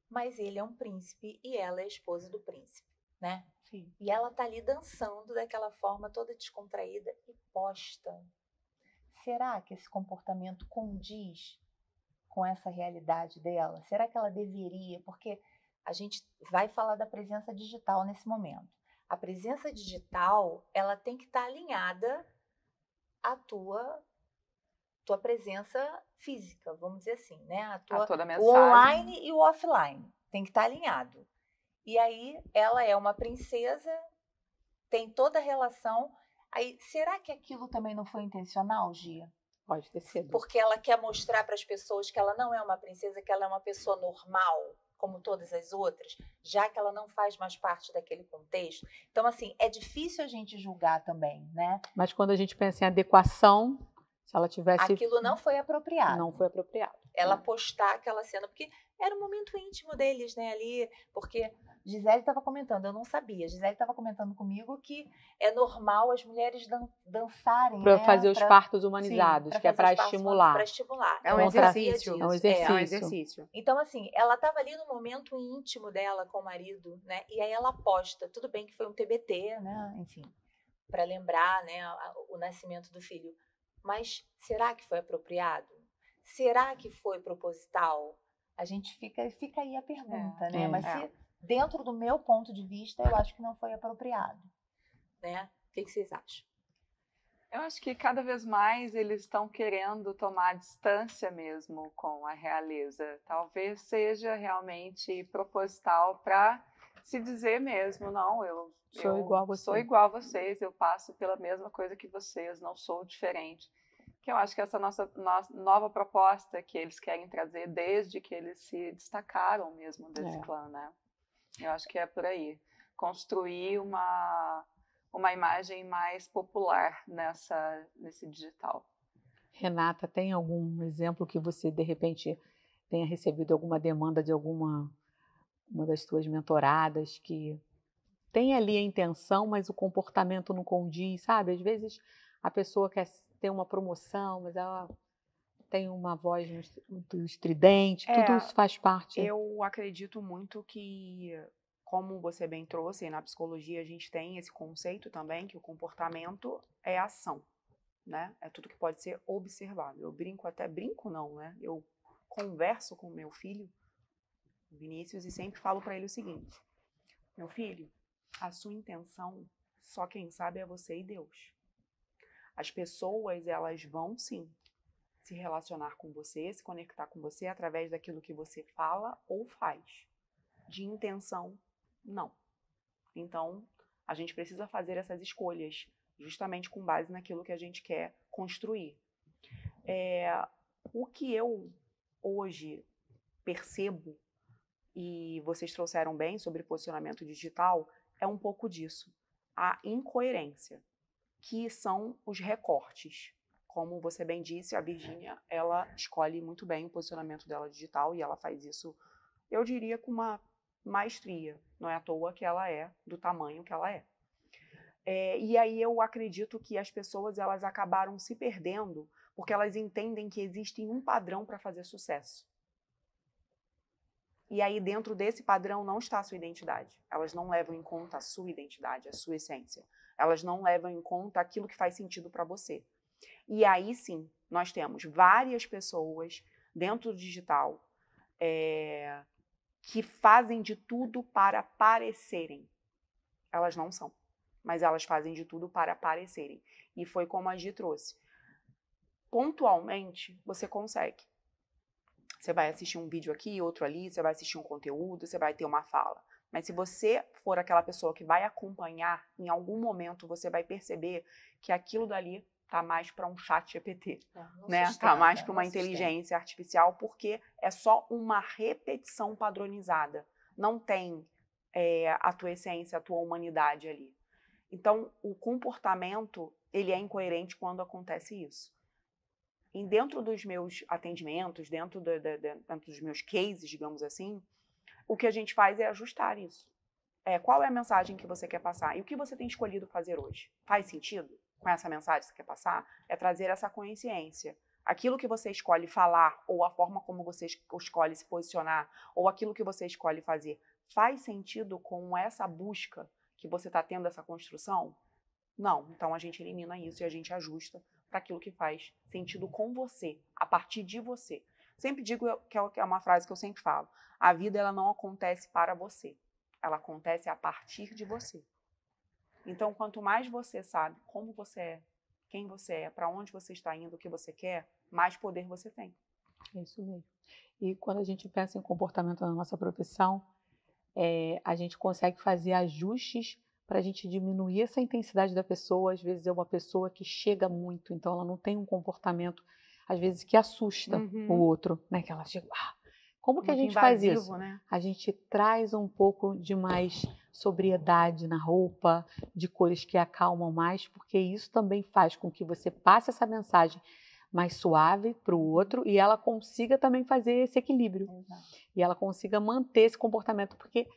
mas ele é um príncipe e ela é a esposa do príncipe, né? Sim. E ela tá ali dançando daquela forma toda descontraída e posta. Será que esse comportamento condiz com essa realidade dela? Será que ela deveria? Porque a gente vai falar da presença digital nesse momento. A presença digital, ela tem que estar alinhada à tua presença física, vamos dizer assim, né? Toda a O mensagem. online e o offline tem que estar alinhado. E aí ela é uma princesa, tem toda a relação. Aí, será que aquilo também não foi intencional, Gia? Pode ter sido. Porque ela quer mostrar para as pessoas que ela não é uma princesa, que ela é uma pessoa normal, como todas as outras, já que ela não faz mais parte daquele contexto. Então, assim, é difícil a gente julgar também, né? Mas quando a gente pensa em adequação, se ela tivesse... Aquilo não foi apropriado. Não foi apropriado. Ela postar aquela cena, porque era um momento íntimo deles, né, ali, porque Gisele estava comentando, eu não sabia, Gisele estava comentando comigo que é normal as mulheres dançarem, Para né, fazer os partos humanizados, que é para estimular. Para estimular. É um Eu não sabia exercício. disso. É um exercício. É um exercício. Então, assim, ela estava ali no momento íntimo dela com o marido, né, e aí ela posta, tudo bem que foi um TBT, né, enfim, para lembrar, né, o nascimento do filho, mas será que foi apropriado? Será que foi proposital? A gente fica aí a pergunta, né? Mas se, dentro do meu ponto de vista, eu acho que não foi apropriado, né? O que vocês acham? Eu acho que cada vez mais eles estão querendo tomar distância mesmo com a realeza. Talvez seja realmente proposital para se dizer mesmo, não, eu Sou igual a você. Sou igual a vocês, eu passo pela mesma coisa que vocês, não sou diferente. Que eu acho que essa nossa nova proposta que eles querem trazer desde que eles se destacaram mesmo desse clã, né? Eu acho que é por aí. Construir uma imagem mais popular nesse digital. Renata, tem algum exemplo que você, de repente, tenha recebido alguma demanda de uma das suas mentoradas que tem ali a intenção, mas o comportamento não condiz, sabe? Às vezes a pessoa quer ter uma promoção, mas ela tem uma voz muito estridente, tudo isso faz parte. Eu acredito muito que, como você bem trouxe, na psicologia a gente tem esse conceito também, que o comportamento é ação, né? É tudo que pode ser observado. Eu brinco não, né? Eu converso com meu filho, Vinícius, e sempre falo para ele o seguinte: meu filho, a sua intenção, só quem sabe é você e Deus. As pessoas, elas vão sim se relacionar com você, se conectar com você através daquilo que você fala ou faz. De intenção, não. Então, a gente precisa fazer essas escolhas justamente com base naquilo que a gente quer construir. O que eu hoje percebo, e vocês trouxeram bem sobre posicionamento digital, é um pouco disso. A incoerência, que são os recortes. Como você bem disse, a Virgínia, ela escolhe muito bem o posicionamento dela digital e ela faz isso, eu diria, com uma maestria. Não é à toa que ela é do tamanho que ela é. E aí eu acredito que as pessoas, elas acabaram se perdendo porque elas entendem que existe um padrão para fazer sucesso. E aí dentro desse padrão não está a sua identidade. Elas não levam em conta a sua identidade, a sua essência. Elas não levam em conta aquilo que faz sentido para você. E aí sim, nós temos várias pessoas dentro do digital que fazem de tudo para parecerem. Elas não são, mas elas fazem de tudo para parecerem. E foi como a Gi trouxe. Pontualmente, você consegue. Você vai assistir um vídeo aqui, outro ali, você vai assistir um conteúdo, você vai ter uma fala. Mas se você for aquela pessoa que vai acompanhar, em algum momento você vai perceber que aquilo dali tá mais para um chat GPT, né? Tá mais para uma inteligência artificial, porque é só uma repetição padronizada. Não tem a tua essência, a tua humanidade ali. Então, o comportamento, ele é incoerente quando acontece isso. E dentro dos meus atendimentos, dentro dos meus cases, digamos assim, o que a gente faz é ajustar isso. Qual é a mensagem que você quer passar? E o que você tem escolhido fazer hoje? Faz sentido com essa mensagem que você quer passar? É trazer essa consciência. Aquilo que você escolhe falar, ou a forma como você escolhe se posicionar, ou aquilo que você escolhe fazer, faz sentido com essa busca que você está tendo, essa construção? Não. Então a gente elimina isso e a gente ajusta para aquilo que faz sentido com você, a partir de você. Sempre digo que é uma frase que eu sempre falo: a vida, ela não acontece para você, ela acontece a partir de você. Então, quanto mais você sabe como você é, quem você é, para onde você está indo, o que você quer, mais poder você tem. É isso mesmo. E quando a gente pensa em comportamento na nossa profissão, a gente consegue fazer ajustes para a gente diminuir essa intensidade da pessoa. Às vezes é uma pessoa que chega muito, então ela não tem um comportamento, às vezes, que assusta o outro, né? Que ela chega... Como que a gente faz isso? Né? A gente traz um pouco de mais sobriedade na roupa, de cores que acalmam mais, porque isso também faz com que você passe essa mensagem mais suave para o outro e ela consiga também fazer esse equilíbrio. Exato. E ela consiga manter esse comportamento, porque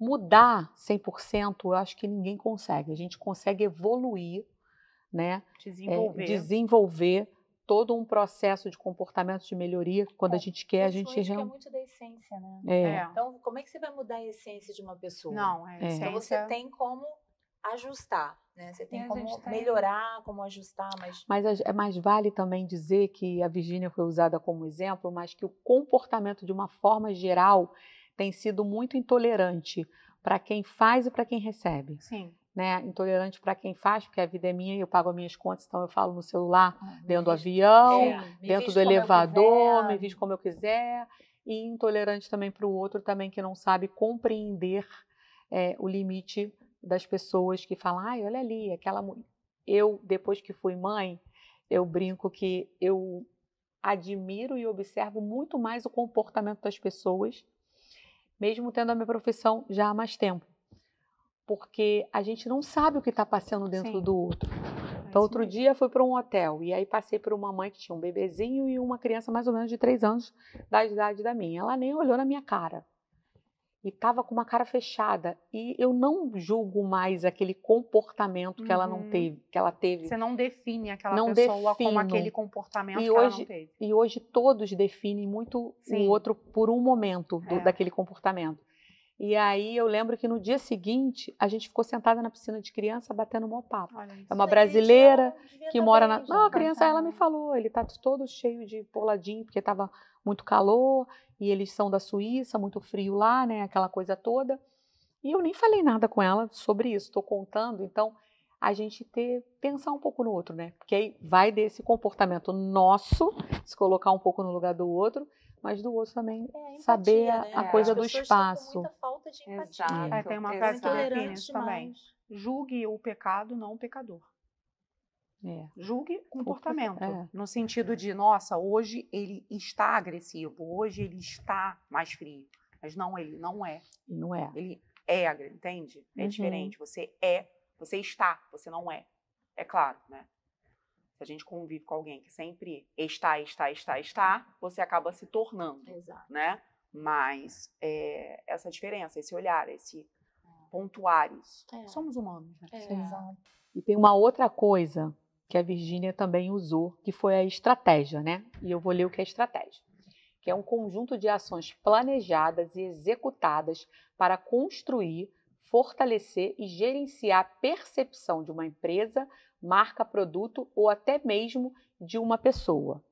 mudar 100% eu acho que ninguém consegue. A gente consegue evoluir, né? Desenvolver todo um processo de comportamento de melhoria. Quando a gente quer, a gente que é muito da essência, né? Então, como é que você vai mudar a essência de uma pessoa? Não, Então você tem como ajustar, né? Você tem como melhorar, como ajustar, mas vale também dizer que a Virgínia foi usada como exemplo, mas que o comportamento de uma forma geral tem sido muito intolerante para quem faz e para quem recebe. Sim. Né? Intolerante para quem faz, porque a vida é minha e eu pago as minhas contas, então eu falo no celular, dentro do avião, dentro do elevador, me visto como eu quiser. E intolerante também para o outro também que não sabe compreender o limite das pessoas que falam: ai, olha ali, aquela... Eu, depois que fui mãe, eu brinco que eu admiro e observo muito mais o comportamento das pessoas, mesmo tendo a minha profissão já há mais tempo. Porque a gente não sabe o que está passando dentro do outro. Então, outro dia fui para um hotel e aí passei por uma mãe que tinha um bebezinho e uma criança mais ou menos de 3 anos da idade da minha. Ela nem olhou na minha cara. e estava com uma cara fechada. E eu não julgo mais aquele comportamento que ela não teve, que ela teve. Você não define aquela Não pessoa como defino. aquele comportamento E que ela hoje, não teve. e hoje todos definem muito Sim. o outro por um momento É. daquele comportamento. E aí eu lembro que no dia seguinte a gente ficou sentada na piscina de criança batendo um papo. Olha isso. É uma Mas aquele brasileira dia devia que tá mora bem, na... Não, a gente. criança, ela me falou, ele tá todo cheio de poladinho, porque estava muito calor, e eles são da Suíça, muito frio lá, né, aquela coisa toda. E eu nem falei nada com ela sobre isso, estou contando, então a gente pensar um pouco no outro, né? Porque aí vai desse comportamento nosso, se colocar um pouco no lugar do outro, mas do outro também Empatia, saber né? a coisa As do pessoas estão com espaço. muita falta de empatia. Exato. Tem uma frase que define Intolerantes isso também. demais. Julgue o pecado, não o pecador. É. Julgue o comportamento. É. No sentido de, nossa, hoje ele está agressivo, hoje ele está mais frio. Mas não, ele não é. Não é. Ele é agressivo, entende? É Uhum. diferente. Você está, você não é. É claro, né? Se a gente convive com alguém que sempre está, você acaba se tornando, Exato. né? Mas essa diferença, esse olhar, esse pontuários. Somos humanos, né? Exato. E tem uma outra coisa que a Virgínia também usou, que foi a estratégia, né? E eu vou ler o que é estratégia. Que é um conjunto de ações planejadas e executadas para construir, fortalecer e gerenciar a percepção de uma empresa, marca, produto ou até mesmo de uma pessoa.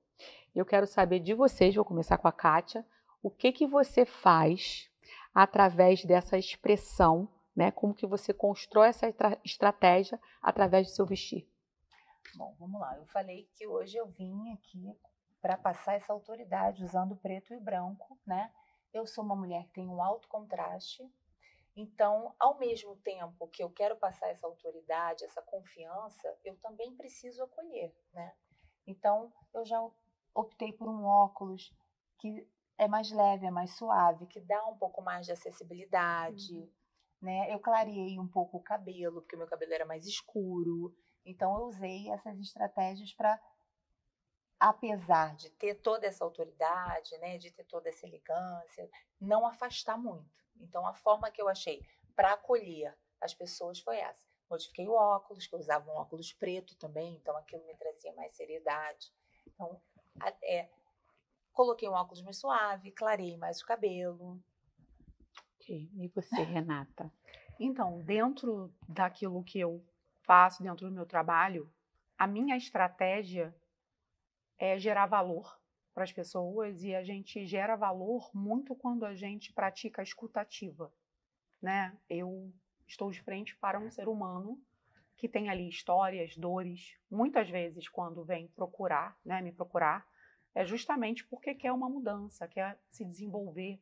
Eu quero saber de vocês, vou começar com a Kátia, o que você faz através dessa expressão, né? Como que você constrói essa estratégia através do seu vestir? Bom, vamos lá. Eu falei que hoje eu vim aqui para passar essa autoridade usando preto e branco, né? Eu sou uma mulher que tem um alto contraste, então, ao mesmo tempo que eu quero passar essa autoridade, essa confiança, eu também preciso acolher, né? Então, eu já optei por um óculos que é mais leve, é mais suave, que dá um pouco mais de acessibilidade, né? Eu clareei um pouco o cabelo, porque o meu cabelo era mais escuro. Então, eu usei essas estratégias para, apesar de ter toda essa autoridade, né, de ter toda essa elegância, não afastar muito. Então, a forma que eu achei para acolher as pessoas foi essa. Modifiquei o óculos, que eu usava um óculos preto também, então aquilo me trazia mais seriedade. Então, coloquei um óculos mais suave, clarei mais o cabelo. Ok. E você, Renata? Então, dentro daquilo que eu faço, dentro do meu trabalho, a minha estratégia é gerar valor para as pessoas, e a gente gera valor muito quando a gente pratica a escuta ativa, né? Eu estou de frente para um ser humano que tem ali histórias, dores. Muitas vezes, quando vem procurar, né, me procurar, é justamente porque quer uma mudança, quer se desenvolver,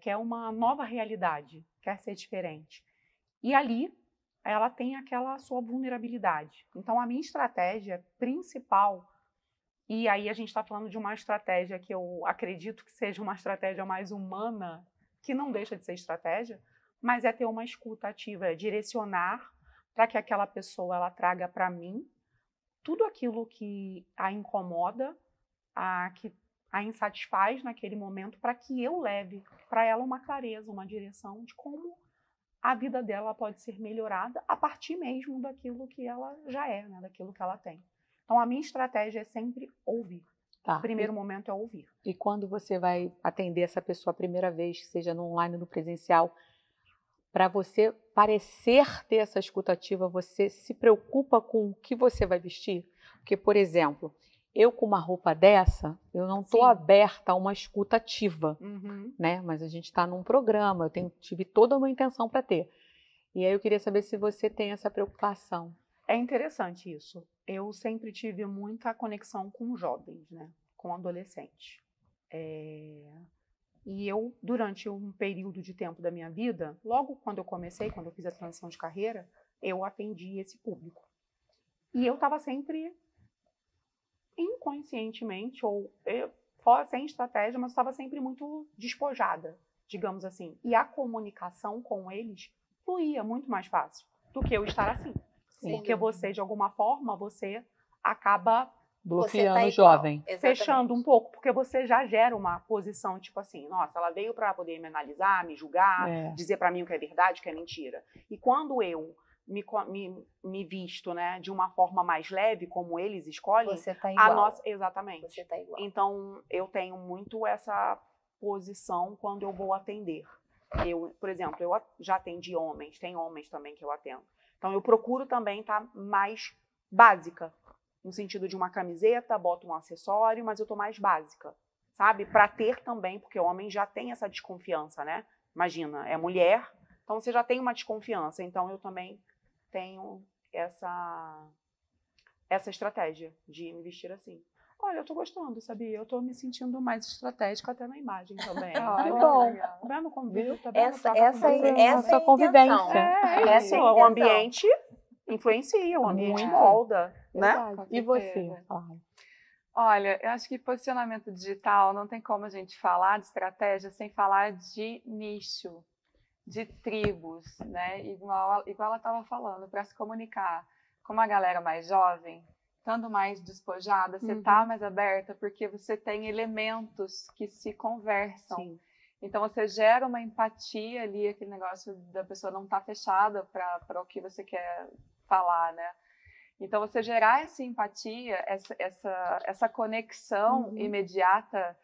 quer uma nova realidade, quer ser diferente. E ali, ela tem aquela sua vulnerabilidade. Então, a minha estratégia principal, e aí a gente está falando de uma estratégia que eu acredito que seja uma estratégia mais humana, que não deixa de ser estratégia, mas é ter uma escuta ativa, é direcionar para que aquela pessoa ela traga para mim tudo aquilo que a incomoda, que a insatisfaz naquele momento, para que eu leve para ela uma clareza, uma direção de como a vida dela pode ser melhorada a partir mesmo daquilo que ela já é, né, daquilo que ela tem. Então, a minha estratégia é sempre ouvir. Tá. O primeiro momento é ouvir. E quando você vai atender essa pessoa a primeira vez, seja no online ou no presencial, para você parecer ter essa escuta ativa, você se preocupa com o que você vai vestir? Porque, por exemplo, eu com uma roupa dessa, eu não estou aberta a uma escuta ativa, né? Mas a gente está num programa, eu tive toda uma intenção para ter. E aí eu queria saber se você tem essa preocupação. É interessante isso. Eu sempre tive muita conexão com jovens, né? Com adolescentes. E eu, durante um período de tempo da minha vida, logo quando eu comecei, quando eu fiz a transição de carreira, eu atendi esse público. E eu estava sempre inconscientemente, ou sem estratégia, mas estava sempre muito despojada, digamos assim. E a comunicação com eles fluía muito mais fácil do que eu estar assim. Sim. Porque você, de alguma forma, você acaba bloqueando o igual. jovem. Exatamente. Fechando um pouco, porque você já gera uma posição, tipo assim, nossa, ela veio para poder me analisar, me julgar, dizer para mim o que é verdade, o que é mentira. E quando eu me visto, né, de uma forma mais leve, como eles escolhem, Você tá igual. Exatamente. Você tá igual. Então, eu tenho muito essa posição quando eu vou atender. Por exemplo, eu já atendi homens, tem homens também que eu atendo. Então, eu procuro também estar mais básica, no sentido de uma camiseta, boto um acessório, mas eu tô mais básica, sabe? Para ter também, porque o homem já tem essa desconfiança, né? Imagina, é mulher, então você já tem uma desconfiança. Então, eu também tenho essa estratégia de me vestir assim. Olha, eu tô gostando, sabia? Eu tô me sentindo mais estratégica até na imagem também. Que bom. Tá vendo como Viu? tá vendo? Essa Troca é Nossa a convivência. intenção. é Essa isso, é a o intenção. ambiente influencia, o ambiente Muito. molda, né? Verdade. E você? Ai. Olha, eu acho que posicionamento digital não tem como a gente falar de estratégia sem falar de nicho, de tribos, né? Igual ela estava falando, para se comunicar com uma galera mais jovem, estando mais despojada, você está mais aberta porque você tem elementos que se conversam. Sim. Então você gera uma empatia ali, aquele negócio da pessoa não estar fechada para o que você quer falar, né? Então você gerar essa empatia, essa conexão imediata,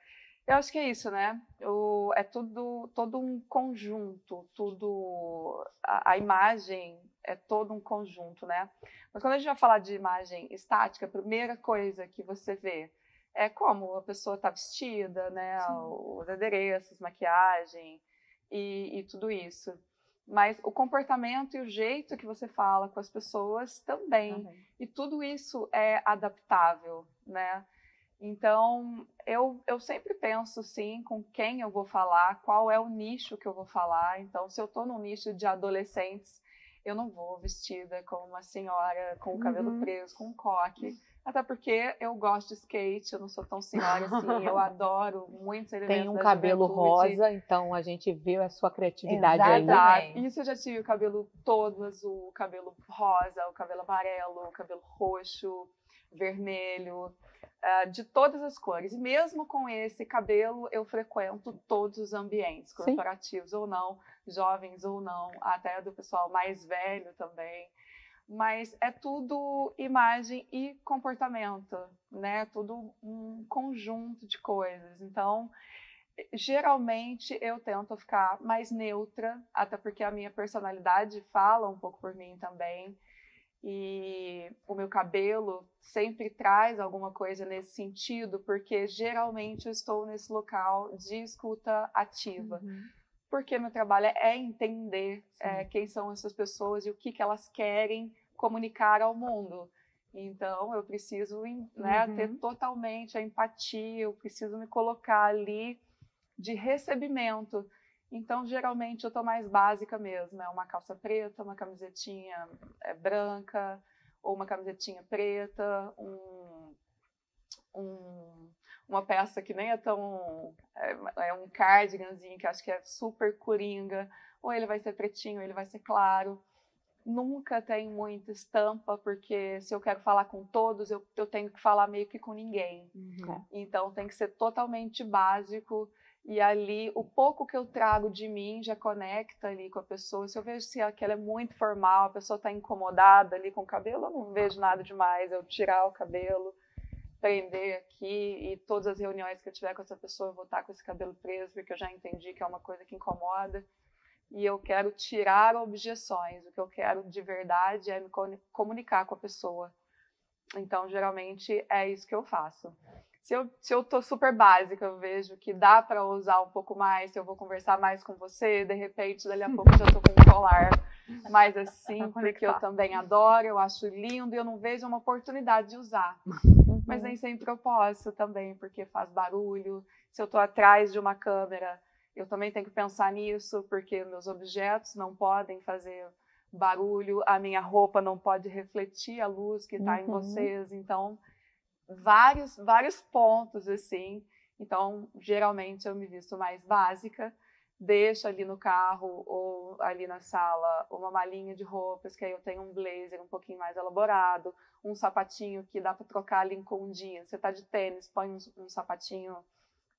eu acho que é isso, né? É todo um conjunto, a imagem é todo um conjunto, né? Mas quando a gente vai falar de imagem estática, a primeira coisa que você vê é como a pessoa está vestida, né? Os adereços, maquiagem e tudo isso. Mas o comportamento e o jeito que você fala com as pessoas também. E tudo isso é adaptável, né? Então, eu sempre penso, sim, com quem eu vou falar, qual é o nicho que eu vou falar. Então, se eu estou num nicho de adolescentes, eu não vou vestida como uma senhora com o cabelo preso, com um coque. Até porque eu gosto de skate, eu não sou tão senhora assim, eu adoro muitos elementos Tem um da cabelo juventude. rosa, então a gente vê a sua criatividade Exatamente. aí. Isso eu já tive o cabelo todo azul, o cabelo rosa, o cabelo amarelo, o cabelo roxo, vermelho, de todas as cores. E mesmo com esse cabelo, eu frequento todos os ambientes, corporativos ou não, jovens ou não, até do pessoal mais velho também. Mas é tudo imagem e comportamento, né? Tudo um conjunto de coisas. Então, geralmente eu tento ficar mais neutra, até porque a minha personalidade fala um pouco por mim também. E o meu cabelo sempre traz alguma coisa nesse sentido, porque geralmente eu estou nesse local de escuta ativa. Porque meu trabalho é entender quem são essas pessoas e o que elas querem comunicar ao mundo. Então, eu preciso ter totalmente a empatia, eu preciso me colocar ali de recebimento. Então, geralmente, eu estou mais básica mesmo. É uma calça preta, uma camisetinha branca, ou uma camisetinha preta, uma peça que nem é tão... É um cardiganzinho que acho que é super coringa. Ou ele vai ser pretinho, ou ele vai ser claro. Nunca tem muita estampa, porque se eu quero falar com todos, eu tenho que falar meio que com ninguém. Então, tem que ser totalmente básico. E ali, o pouco que eu trago de mim já conecta ali com a pessoa. Se eu vejo que ela é muito formal, a pessoa está incomodada ali com o cabelo, eu não vejo nada demais. Eu tirar o cabelo, prender aqui, e todas as reuniões que eu tiver com essa pessoa, eu vou estar com esse cabelo preso, porque eu já entendi que é uma coisa que incomoda. E eu quero tirar objeções. O que eu quero de verdade é me comunicar com a pessoa. Então, geralmente, é isso que eu faço. Se eu tô super básica, eu vejo que dá para usar um pouco mais, se eu vou conversar mais com você, de repente, dali a pouco eu já tô com um colar mais assim, porque eu também adoro, eu acho lindo e eu não vejo uma oportunidade de usar. Mas nem sempre eu posso também, porque faz barulho. Se eu tô atrás de uma câmera, eu também tenho que pensar nisso, porque meus objetos não podem fazer barulho, a minha roupa não pode refletir a luz que está em vocês. Então, vários pontos, assim. Então, geralmente eu me visto mais básica, deixo ali no carro ou ali na sala uma malinha de roupas, que aí eu tenho um blazer um pouquinho mais elaborado, um sapatinho que dá para trocar ali em um dia. Você está de tênis, põe um sapatinho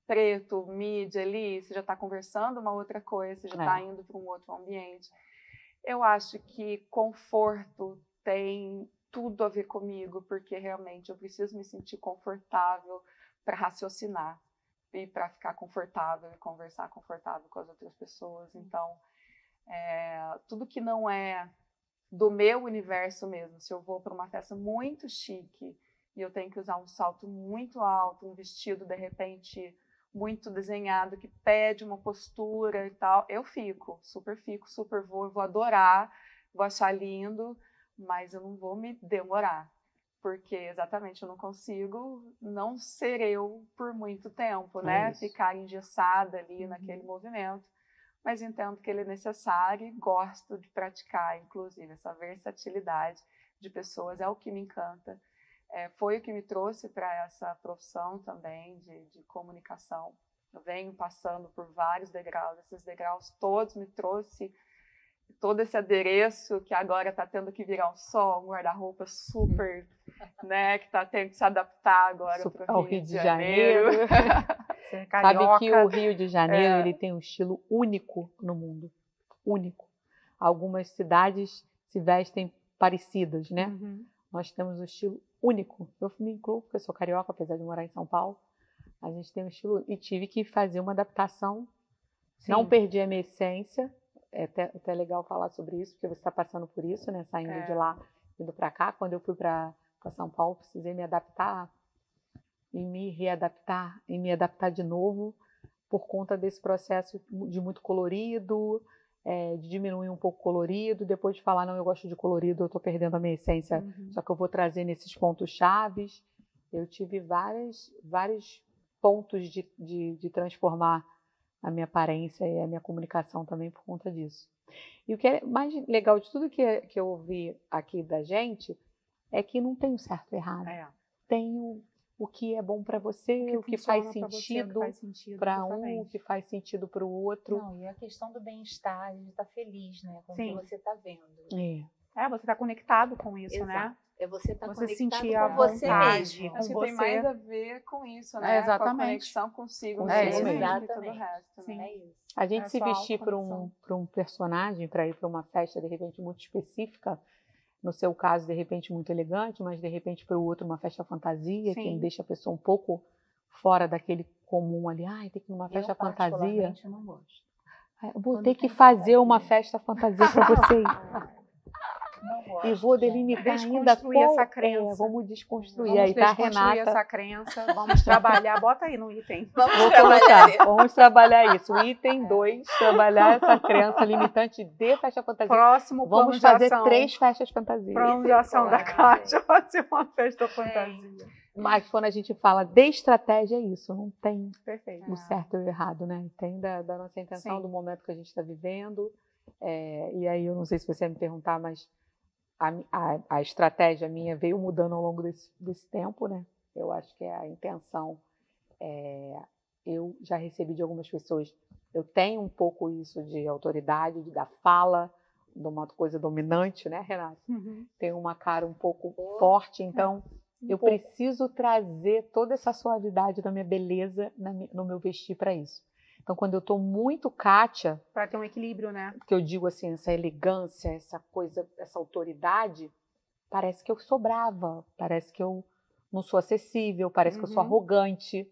preto, mid ali, você já está conversando uma outra coisa, você já está indo para um outro ambiente. Eu acho que conforto tem tudo a ver comigo, porque realmente eu preciso me sentir confortável para raciocinar e para ficar confortável e conversar confortável com as outras pessoas. Então, tudo que não é do meu universo mesmo, se eu vou para uma festa muito chique e eu tenho que usar um salto muito alto, um vestido de repente muito desenhado que pede uma postura e tal, eu fico, super vou adorar, vou achar lindo, mas eu não vou me demorar, porque exatamente eu não consigo não ser eu por muito tempo, né? Ficar engessada ali naquele movimento, mas entendo que ele é necessário e gosto de praticar, inclusive, essa versatilidade de pessoas é o que me encanta. Foi o que me trouxe para essa profissão também de comunicação. Eu venho passando por vários degraus, esses degraus todos me trouxe todo esse adereço que agora está tendo que virar um guarda-roupa super, né, que está tendo que se adaptar agora para o Rio de Janeiro. Sabe que o Rio de Janeiro ele tem um estilo único no mundo, único. Algumas cidades se vestem parecidas, né? Nós temos um estilo único. Eu me incluo, porque eu sou carioca, apesar de morar em São Paulo. A gente tem um estilo e tive que fazer uma adaptação. Sim. Não perdi a minha essência. É até legal falar sobre isso, porque você está passando por isso, né? Saindo de lá, indo para cá. Quando eu fui para São Paulo, precisei me adaptar e me readaptar e me adaptar de novo por conta desse processo de muito colorido, de diminuir um pouco o colorido, depois de falar, não, eu gosto de colorido, eu estou perdendo a minha essência, só que eu vou trazer nesses pontos chaves. Eu tive vários pontos de transformar a minha aparência e a minha comunicação também por conta disso. E o que é mais legal de tudo que eu ouvi aqui da gente é que não tem o certo e errado. Tem o que é bom para você, o que faz sentido para um, o que faz sentido para o outro. Não, e a questão do bem-estar, de estar feliz, né, com o que você está vendo. Você está conectado com isso, Exato. Né? Você estar conectado sentir com você mesmo. Acho que tem mais a ver com isso, né? Exatamente. Com a conexão consigo mesmo. E todo o resto. Sim. É isso. A gente se vestir para um personagem, para ir para uma festa, de repente, muito específica, no seu caso, de repente, muito elegante, mas, de repente, para o outro, uma festa fantasia, que deixa a pessoa um pouco fora daquele comum ali. Tem que ir numa festa fantasia. Eu não gosto. Eu vou ter que fazer uma festa fantasia para você. Não gosto, e vou delimitar ainda essa crença. Vamos desconstruir. Vamos aí tá Renata. essa crença, vamos trabalhar. Bota aí no item. Vamos trabalhar isso. O item 2, trabalhar essa crença limitante de festa fantasia. Próximo vamos fazer 3 festas fantasia. Plano de ação da Kátia, fazer uma festa fantasia. Mas quando a gente fala de estratégia, é isso. Não tem o certo e o errado, né? Tem da nossa intenção, do momento que a gente está vivendo. E aí eu não sei se você vai me perguntar, mas a estratégia minha veio mudando ao longo desse tempo, né? Eu acho que a intenção, eu já recebi de algumas pessoas, eu tenho um pouco isso de autoridade, da fala, de uma coisa dominante, né, Renata? Tenho uma cara um pouco forte, então eu preciso trazer toda essa suavidade da minha beleza no meu vestir para isso. Então, quando eu estou muito Kátia... Para ter um equilíbrio, né? Que eu digo assim, essa elegância, essa coisa, essa autoridade, parece que eu sou brava, parece que eu não sou acessível, parece que eu sou arrogante.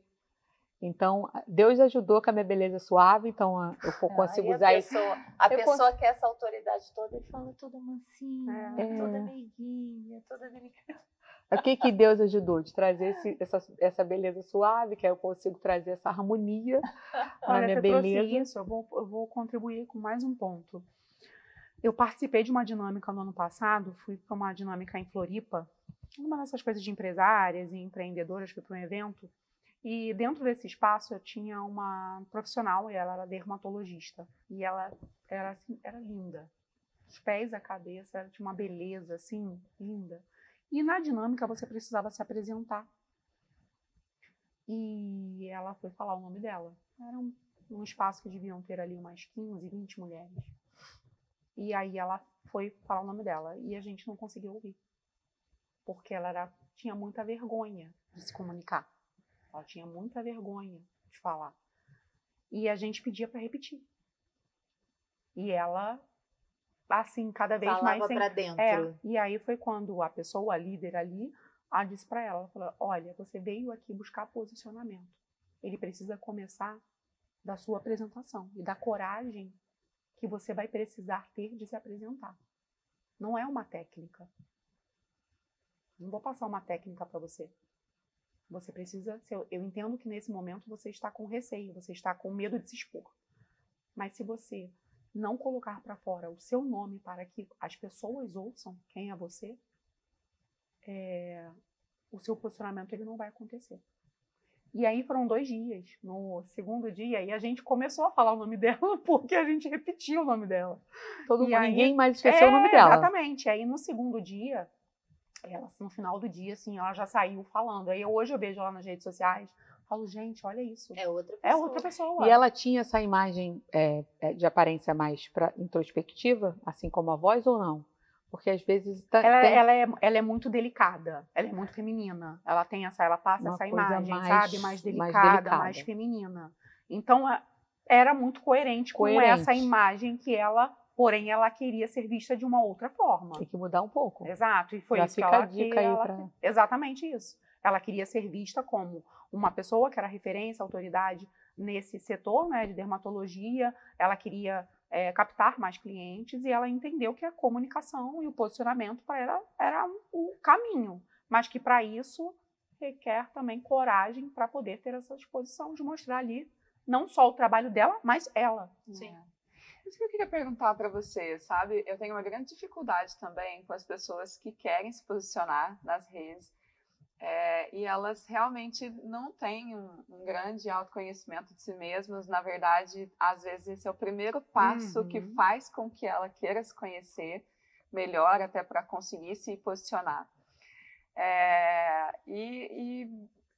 Então, Deus ajudou com a minha beleza suave, então eu consigo usar isso. A pessoa quer essa autoridade toda e fala toda mansinha, toda meiguinha, toda delicada. O que Deus ajudou? De trazer essa beleza suave, que aí eu consigo trazer essa harmonia na minha beleza. Isso, eu vou contribuir com mais um ponto. Eu participei de uma dinâmica no ano passado, fui para uma dinâmica em Floripa, uma dessas coisas de empresárias e empreendedoras, fui para um evento, e dentro desse espaço eu tinha uma profissional, e ela era dermatologista, e ela era linda. Os pés, a cabeça, ela tinha uma beleza assim, linda. E na dinâmica você precisava se apresentar. E ela foi falar o nome dela. Eram num espaço que deviam ter ali umas 15, 20 mulheres. E aí ela foi falar o nome dela e a gente não conseguiu ouvir. Porque ela tinha muita vergonha de se comunicar. Ela tinha muita vergonha de falar. E a gente pedia para repetir. E ela, assim, cada vez Falava mais... pra dentro. E aí foi quando a pessoa, a líder ali, ela disse para ela, falou, olha, você veio aqui buscar posicionamento. Ele precisa começar da sua apresentação e da coragem que você vai precisar ter de se apresentar. Não é uma técnica. Não vou passar uma técnica para você. Você precisa... Eu entendo que nesse momento você está com receio, você está com medo de se expor. Mas se você não colocar para fora o seu nome para que as pessoas ouçam quem é você, o seu posicionamento ele não vai acontecer. E aí foram 2 dias. No segundo dia, e a gente começou a falar o nome dela porque a gente repetia o nome dela. Ninguém mais esqueceu o nome dela. Exatamente. Aí no segundo dia, ela, no final do dia, assim, ela já saiu falando. Aí hoje eu vejo ela nas redes sociais, falo, gente, olha isso. É outra pessoa. É outra pessoa. E ela tinha essa imagem de aparência mais introspectiva, assim como a voz, ou não? Porque às vezes ela é muito delicada, ela é muito feminina. Ela tem ela passa Uma essa coisa imagem, mais- sabe? Mais mais delicada, delicada. mais feminina. Então era muito coerente com essa imagem que ela, porém, ela queria ser vista de uma outra forma. Tem que mudar um pouco. Exato, e foi Já isso que fica ela a dica queria. aí Exatamente isso. Ela queria ser vista como uma pessoa que era referência, autoridade nesse setor, né, de dermatologia. Ela queria captar mais clientes e ela entendeu que a comunicação e o posicionamento para ela era o caminho, mas que para isso requer também coragem para poder ter essa disposição de mostrar ali não só o trabalho dela, mas ela. Sim. Isso que eu queria perguntar para você, sabe? Eu tenho uma grande dificuldade também com as pessoas que querem se posicionar nas redes e elas realmente não têm um grande autoconhecimento de si mesmas. Na verdade, às vezes esse é o primeiro passo que faz com que ela queira se conhecer melhor, até para conseguir se posicionar. E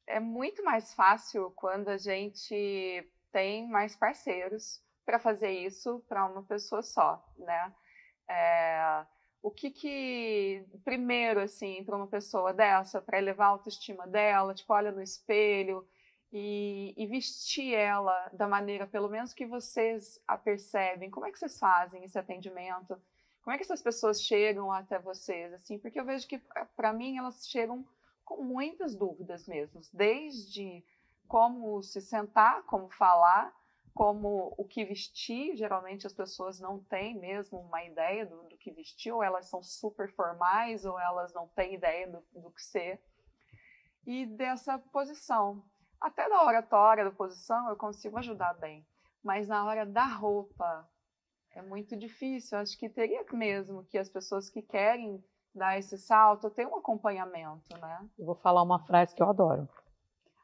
é muito mais fácil quando a gente tem mais parceiros para fazer isso para uma pessoa só, né? O que primeiro, assim, para uma pessoa dessa, para elevar a autoestima dela, tipo, olha no espelho e vestir ela da maneira, pelo menos que vocês a percebem, como é que vocês fazem esse atendimento? Como é que essas pessoas chegam até vocês, assim? Porque eu vejo que, para mim, elas chegam com muitas dúvidas mesmo, desde como se sentar, como falar, como o que vestir. Geralmente as pessoas não têm mesmo uma ideia do que vestir, ou elas são super formais, ou elas não têm ideia do que ser. E dessa posição. Até na oratória da posição eu consigo ajudar bem, mas na hora da roupa é muito difícil. Acho que teria mesmo que as pessoas que querem dar esse salto ter um acompanhamento, né? Eu vou falar uma frase que eu adoro.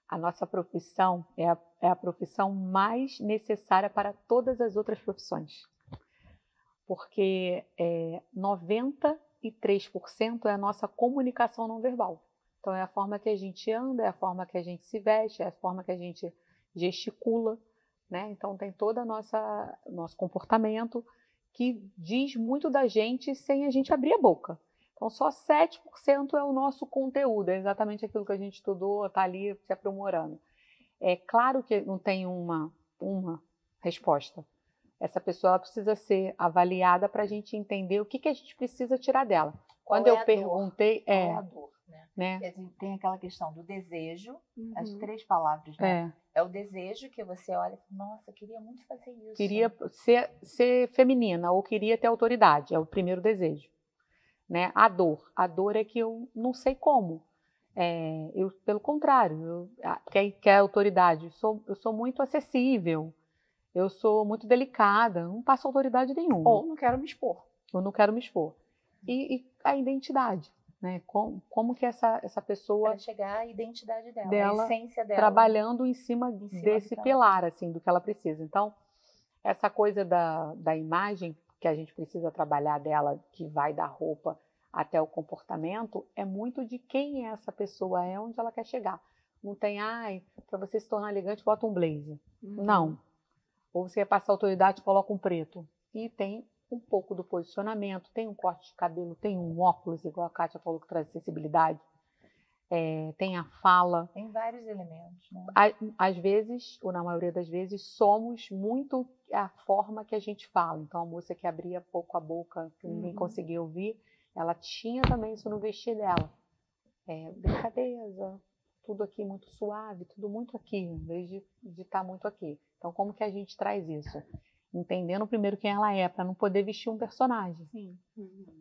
A nossa profissão é a profissão mais necessária para todas as outras profissões. Porque 93% é a nossa comunicação não verbal. Então é a forma que a gente anda, é a forma que a gente se veste, é a forma que a gente gesticula, né? Então tem todo nosso comportamento que diz muito da gente sem a gente abrir a boca. Então só 7% é o nosso conteúdo, é exatamente aquilo que a gente estudou, está ali se aprimorando. É claro que não tem uma resposta. Essa pessoa precisa ser avaliada para a gente entender o que a gente precisa tirar dela. Quando eu perguntei... Qual é a dor, né? Tem aquela questão do desejo, as 3 palavras, né? É o desejo que você olha e fala, nossa, eu queria muito fazer isso. Queria ser feminina ou queria ter autoridade, é o primeiro desejo. Né? A dor é que eu não sei como. Pelo contrário, quer autoridade. Eu sou muito acessível, eu sou muito delicada, não passo autoridade nenhuma. Ou não quero me expor. Eu não quero me expor. E a identidade, né? Como que essa pessoa... Para chegar à identidade dela, a essência dela. Trabalhando em cima desse pilar, assim, do que ela precisa. Então, essa coisa da imagem que a gente precisa trabalhar dela, que vai da roupa até o comportamento, é muito de quem essa pessoa é, onde ela quer chegar. Não tem, para você se tornar elegante, bota um blazer. Não. Ou você passa autoridade e coloca um preto. E tem um pouco do posicionamento, tem um corte de cabelo, tem um óculos, igual a Kátia falou, que traz acessibilidade. Tem a fala. Tem vários elementos, né? Às vezes, ou na maioria das vezes, somos muito a forma que a gente fala. Então, a moça que abria pouco a boca, que ninguém conseguia ouvir, ela tinha também isso no vestir dela. Delicadeza, tudo aqui muito suave, tudo muito aqui, em vez de estar muito aqui. Então, como que a gente traz isso? Entendendo primeiro quem ela é, para não poder vestir um personagem. Sim.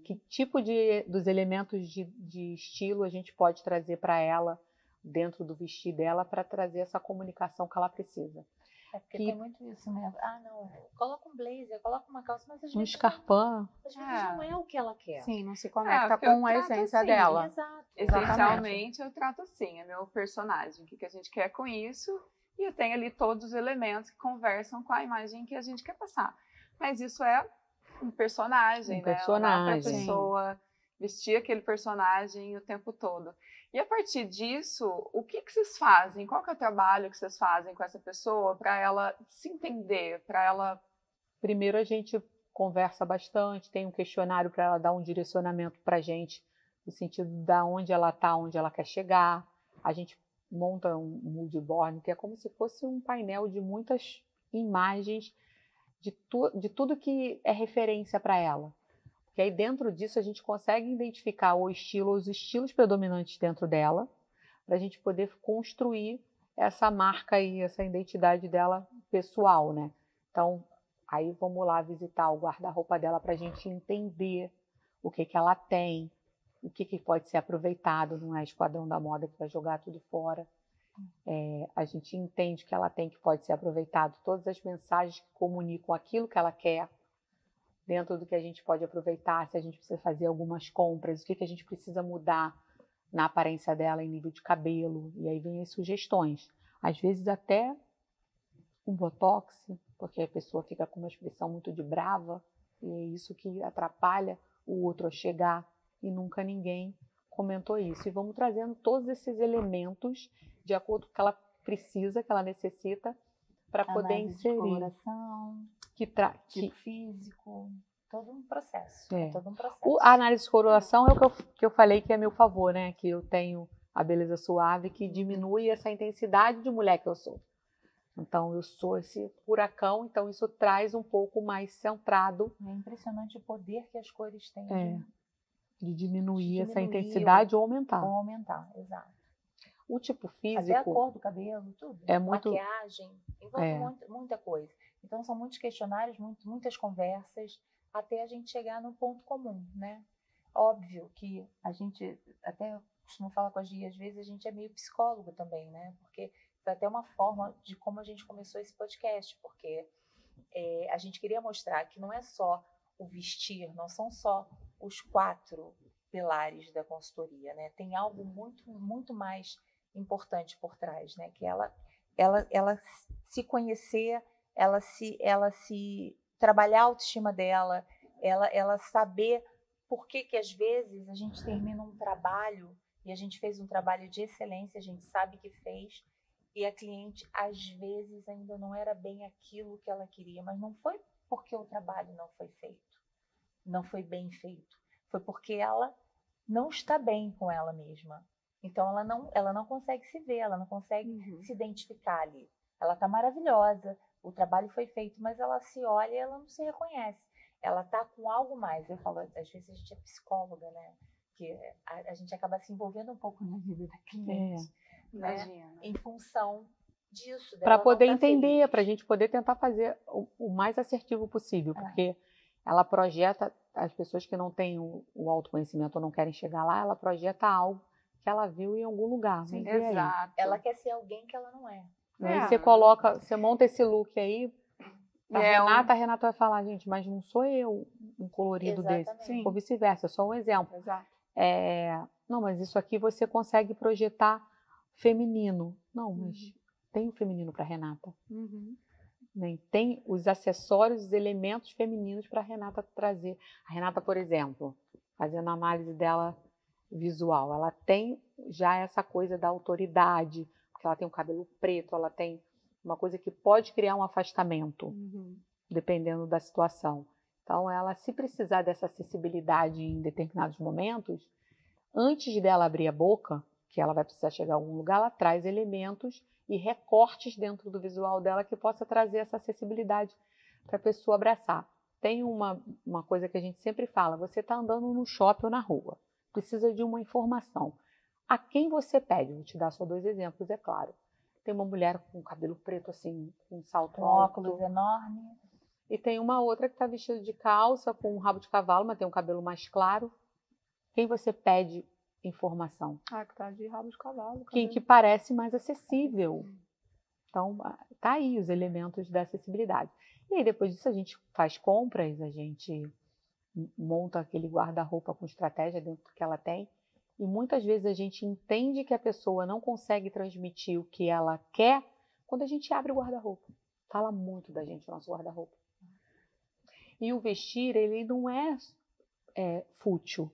Que tipo dos elementos de estilo a gente pode trazer para ela, dentro do vestir dela, para trazer essa comunicação que ela precisa. Porque tem muito isso, né? Ah, não, coloca um blazer, coloca uma calça, mas às Um vezes escarpão. às vezes não é o que ela quer. Sim, não se conecta porque eu com a trato essência assim, dela. Exato. Essencialmente, eu trato assim, é meu personagem, o que a gente quer com isso, e eu tenho ali todos os elementos que conversam com a imagem que a gente quer passar. Mas isso é um personagem, né? Não dá pra pessoa vestir aquele personagem o tempo todo. E a partir disso, o que vocês fazem? Qual que é o trabalho que vocês fazem com essa pessoa para ela se entender, para ela... Primeiro a gente conversa bastante, tem um questionário para ela dar um direcionamento para a gente, no sentido de onde ela está, onde ela quer chegar. A gente monta um mood board, que é como se fosse um painel de muitas imagens de tudo que é referência para ela. Porque aí dentro disso a gente consegue identificar o estilo, os estilos predominantes dentro dela, para a gente poder construir essa marca e essa identidade dela pessoal, né? Então, aí vamos lá visitar o guarda-roupa dela para a gente entender o que ela tem, o que pode ser aproveitado, não é Esquadrão da Moda que vai jogar tudo fora. A gente entende que ela tem, que pode ser aproveitado, todas as mensagens que comunicam aquilo que ela quer, dentro do que a gente pode aproveitar, se a gente precisa fazer algumas compras, o que a gente precisa mudar na aparência dela em nível de cabelo, e aí vem as sugestões. Às vezes até um botox, porque a pessoa fica com uma expressão muito de brava, e é isso que atrapalha o outro a chegar, e nunca ninguém comentou isso. E vamos trazendo todos esses elementos de acordo com o que ela precisa, que ela necessita, para poder inserir. De coloração, tipo físico, todo um processo. Todo um processo. A análise de coloração é o que eu falei que é a meu favor, né? Que eu tenho a beleza suave, que diminui essa intensidade de mulher que eu sou. Então, eu sou esse furacão, então isso traz um pouco mais centrado. É impressionante o poder que as cores têm de diminuir essa intensidade ou aumentar. Ou aumentar, exato. O tipo físico... Até a cor do cabelo, tudo. Maquiagem, envolve muita coisa. Então, são muitos questionários, muitas conversas, até a gente chegar no ponto comum, né? Óbvio que a gente, até costumo falar com a Gia, às vezes a gente é meio psicólogo também, né? Porque foi até uma forma de como a gente começou esse podcast, porque a gente queria mostrar que não é só o vestir, não são só os 4 pilares da consultoria, né? Tem algo muito, muito mais importante por trás, né? Que ela se conhecer, ela se trabalhar a autoestima dela, ela saber por que às vezes a gente termina um trabalho e a gente fez um trabalho de excelência, a gente sabe que fez, e a cliente às vezes ainda não era bem aquilo que ela queria, mas não foi porque o trabalho não foi feito, não foi bem feito, foi porque ela não está bem com ela mesma. Então ela não consegue se ver, ela não consegue se identificar ali. Ela está maravilhosa, o trabalho foi feito, mas ela se olha e ela não se reconhece. Ela está com algo mais. Eu falo, às vezes a gente é psicóloga, né? Que a gente acaba se envolvendo um pouco na vida da cliente, né? Em função disso. Para poder entender, para a gente poder tentar fazer o mais assertivo possível, porque ela projeta, as pessoas que não têm o autoconhecimento ou não querem chegar lá, ela projeta algo que ela viu em algum lugar. Sim, exato. Ela quer ser alguém que ela não é. Aí você monta esse look aí, a Renata vai falar, gente, mas não sou eu um colorido desse. Ou vice-versa, só um exemplo. Exato. Não, mas isso aqui você consegue projetar feminino. Não, mas tem o feminino para Renata. Tem os acessórios, os elementos femininos para a Renata trazer. A Renata, por exemplo, fazendo a análise dela visual, ela tem já essa coisa da autoridade, porque ela tem um cabelo preto, ela tem uma coisa que pode criar um afastamento, dependendo da situação. Então, ela, se precisar dessa acessibilidade em determinados momentos, antes dela abrir a boca, que ela vai precisar chegar a algum lugar, ela traz elementos e recortes dentro do visual dela que possa trazer essa acessibilidade para a pessoa abraçar. Tem uma coisa que a gente sempre fala, você está andando no shopping ou na rua, precisa de uma informação. A quem você pede? Vou te dar só 2 exemplos, é claro. Tem uma mulher com cabelo preto assim, com um salto Com alto. óculos enorme. E tem uma outra que está vestida de calça, com um rabo de cavalo, mas tem um cabelo mais claro. Quem você pede informação? Ah, que tá de rabo de cavalo. Quem que parece mais acessível. Então, tá aí os elementos da acessibilidade. E aí, depois disso, a gente faz compras, a gente monta aquele guarda-roupa com estratégia dentro do que ela tem. E muitas vezes a gente entende que a pessoa não consegue transmitir o que ela quer quando a gente abre o guarda-roupa. Fala muito da gente o nosso guarda-roupa. E o vestir, ele não é fútil,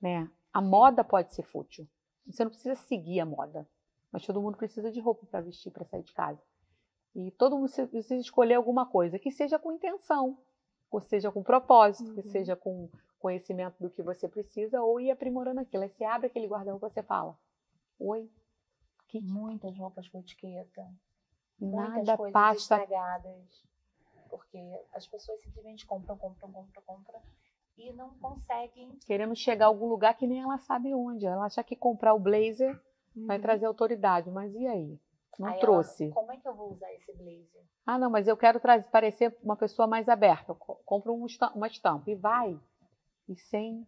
né? A moda pode ser fútil. Você não precisa seguir a moda, mas todo mundo precisa de roupa para vestir, para sair de casa. E todo mundo precisa escolher alguma coisa que seja com intenção, ou seja com propósito, que seja com conhecimento do que você precisa, ou ir aprimorando aquilo. Aí você abre aquele guarda-roupa e você fala, oi, que Muitas roupas com etiqueta. Muitas nada coisas passa. estragadas. Porque as pessoas simplesmente compram e não conseguem. Querendo chegar a algum lugar que nem ela sabe onde. Ela acha que comprar o blazer vai trazer autoridade, mas e aí? Não Aí trouxe. como é que eu vou usar esse blazer? Ah, não, mas eu quero parecer uma pessoa mais aberta. Compra uma estampa e vai. E sem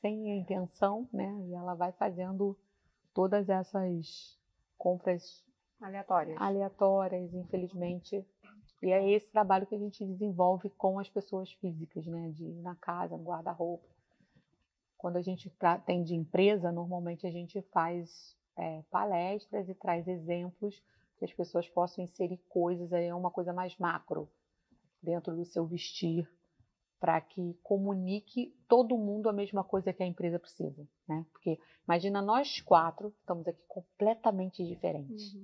a intenção, né? E ela vai fazendo todas essas compras aleatórias, infelizmente. E é esse trabalho que a gente desenvolve com as pessoas físicas, né? De ir na casa, no guarda-roupa. Quando a gente atende empresa, normalmente a gente faz palestras e traz exemplos que as pessoas possam inserir coisas, aí é uma coisa mais macro dentro do seu vestir, para que comunique todo mundo a mesma coisa que a empresa precisa, né? Porque imagina nós 4 estamos aqui completamente diferentes.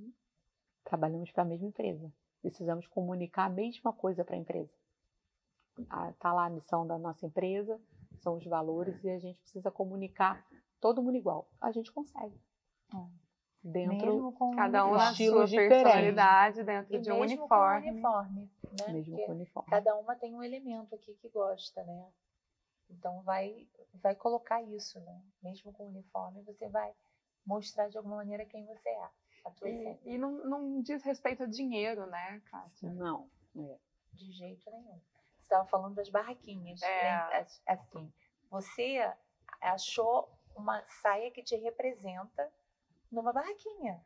Trabalhamos para a mesma empresa. Precisamos comunicar a mesma coisa para a empresa. Está lá a missão da nossa empresa, são os valores, e a gente precisa comunicar todo mundo igual. A gente consegue. Dentro Mesmo com Cada um na estilos sua diferentes. personalidade dentro E de um mesmo uniforme. com o uniforme, né? mesmo Porque com o uniforme. cada uma tem um elemento aqui que gosta, né? Então vai colocar isso, né? Mesmo com o uniforme, você vai mostrar de alguma maneira quem você é, a tua essência. E não diz respeito a dinheiro, né, Kátia? Não. De jeito nenhum. Você estava falando das barraquinhas. Assim, você achou uma saia que te representa numa barraquinha.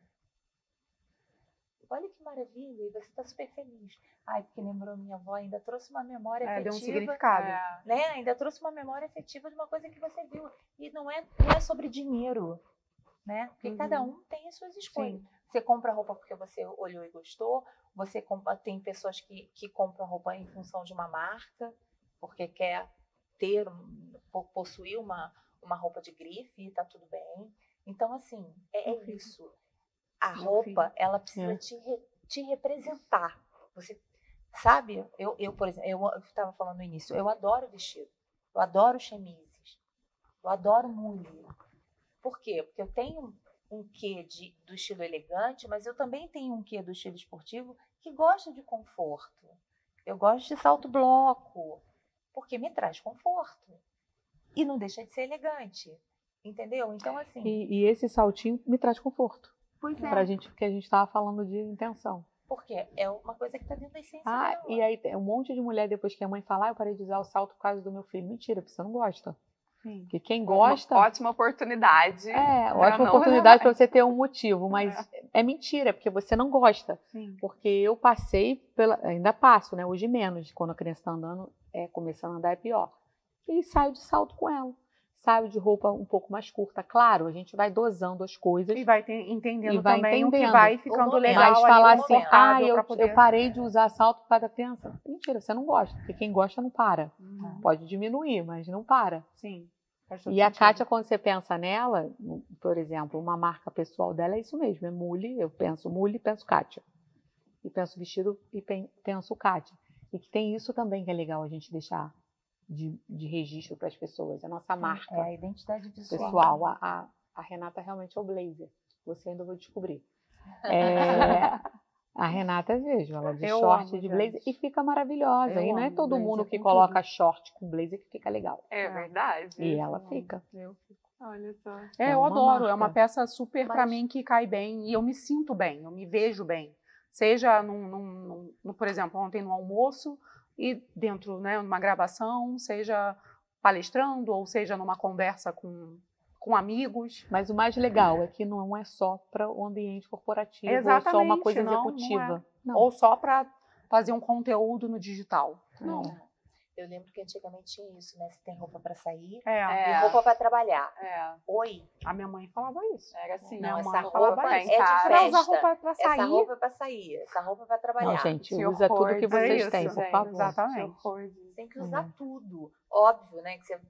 Olha que maravilha, e você está super feliz. Ai, porque lembrou minha avó, ainda trouxe uma memória afetiva. Deu um significado. Né? Ainda trouxe uma memória afetiva de uma coisa que você viu. E não é sobre dinheiro, né? Porque cada um tem as suas escolhas. Sim. Você compra roupa porque você olhou e gostou. Tem pessoas que compram roupa em função de uma marca, porque quer possuir uma roupa de grife e tá tudo bem. Então, assim, é isso. A roupa, ela precisa te representar. Você sabe, eu, por exemplo, eu estava falando no início, eu adoro vestido, eu adoro chemises, eu adoro mule. Por quê? Porque eu tenho um quê do estilo elegante, mas eu também tenho um quê do estilo esportivo que gosta de conforto. Eu gosto de salto bloco, porque me traz conforto. E não deixa de ser elegante, entendeu? Então, assim... E esse saltinho me traz conforto. Pois é. Pra gente, porque a gente estava falando de intenção. Porque é uma coisa que está dentro da essência dela. E aí tem um monte de mulher, depois que a mãe fala, eu parei de usar o salto por causa do meu filho. Mentira, porque você não gosta. Sim. Porque quem gosta... Uma ótima oportunidade. Ótima oportunidade para você ter um motivo, mas é mentira, porque você não gosta. Sim. Porque eu passei ainda passo, né? Hoje menos, quando a criança está andando, começando a andar é pior. E saio de salto com ela. Saio de roupa um pouco mais curta. Claro, a gente vai dosando as coisas. E vai entendendo E vai também o que entendendo. vai ficando legal. Mas falar assim, eu eu parei de usar salto por causa da criança. Mentira, você não gosta, porque quem gosta não para. Pode diminuir, mas não para. Sim. E a Kátia, quando você pensa nela, por exemplo, uma marca pessoal dela é isso mesmo, é Mule, eu penso Mule, penso Kátia. e penso vestido e penso Kátia. E que tem isso também que é legal a gente deixar de registro para as pessoas, a nossa marca É a identidade visual. pessoal. A Renata realmente é o blazer. Você ainda vai descobrir. A Renata, vejo, ela de short, de blazer, e fica maravilhosa. E não é todo mundo que coloca short com blazer que fica legal. É verdade. E ela fica. Eu fico. Olha só. Eu uma adoro, é uma marca. peça super pra mim que cai bem e eu me sinto bem, eu me vejo bem. Seja, por exemplo, ontem no almoço e dentro, né, numa gravação, seja palestrando ou seja numa conversa com amigos. Mas o mais legal é que não é só para o ambiente corporativo, Exatamente, ou só uma coisa não, executiva. Não. Ou só para fazer um conteúdo no digital. Não. Eu lembro que antigamente tinha isso, né? Você tem roupa para sair É, e roupa para trabalhar. É, Oi, a minha mãe falava isso. era assim. não, Minha essa mãe falava roupa é isso. de Pra Pra usar festa. roupa pra sair. Essa roupa é para sair, essa roupa é para trabalhar. Não, gente, Que usa tudo horror que vocês disso, têm, por gente. favor. Exatamente. Que horror disso. Tem que usar tudo. Óbvio, né? Que você,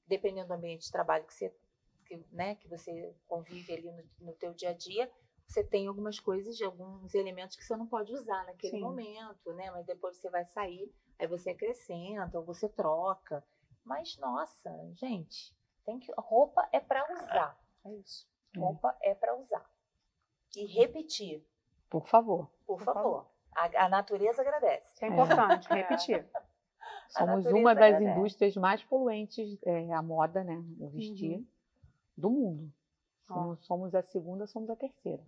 dependendo do ambiente de trabalho que você convive ali no teu dia a dia, você tem algumas coisas, alguns elementos que você não pode usar naquele Sim. momento, né? Mas depois você vai sair, aí você acrescenta ou você troca. Mas, nossa, gente, roupa é para usar. É isso. Roupa é para usar. E repetir, Por favor. por favor. A natureza agradece. Isso é importante, repetir. Somos natureza uma das agradece. indústrias mais poluentes, a moda, né? O vestir, do mundo. Se Ó. não somos a segunda, somos a terceira.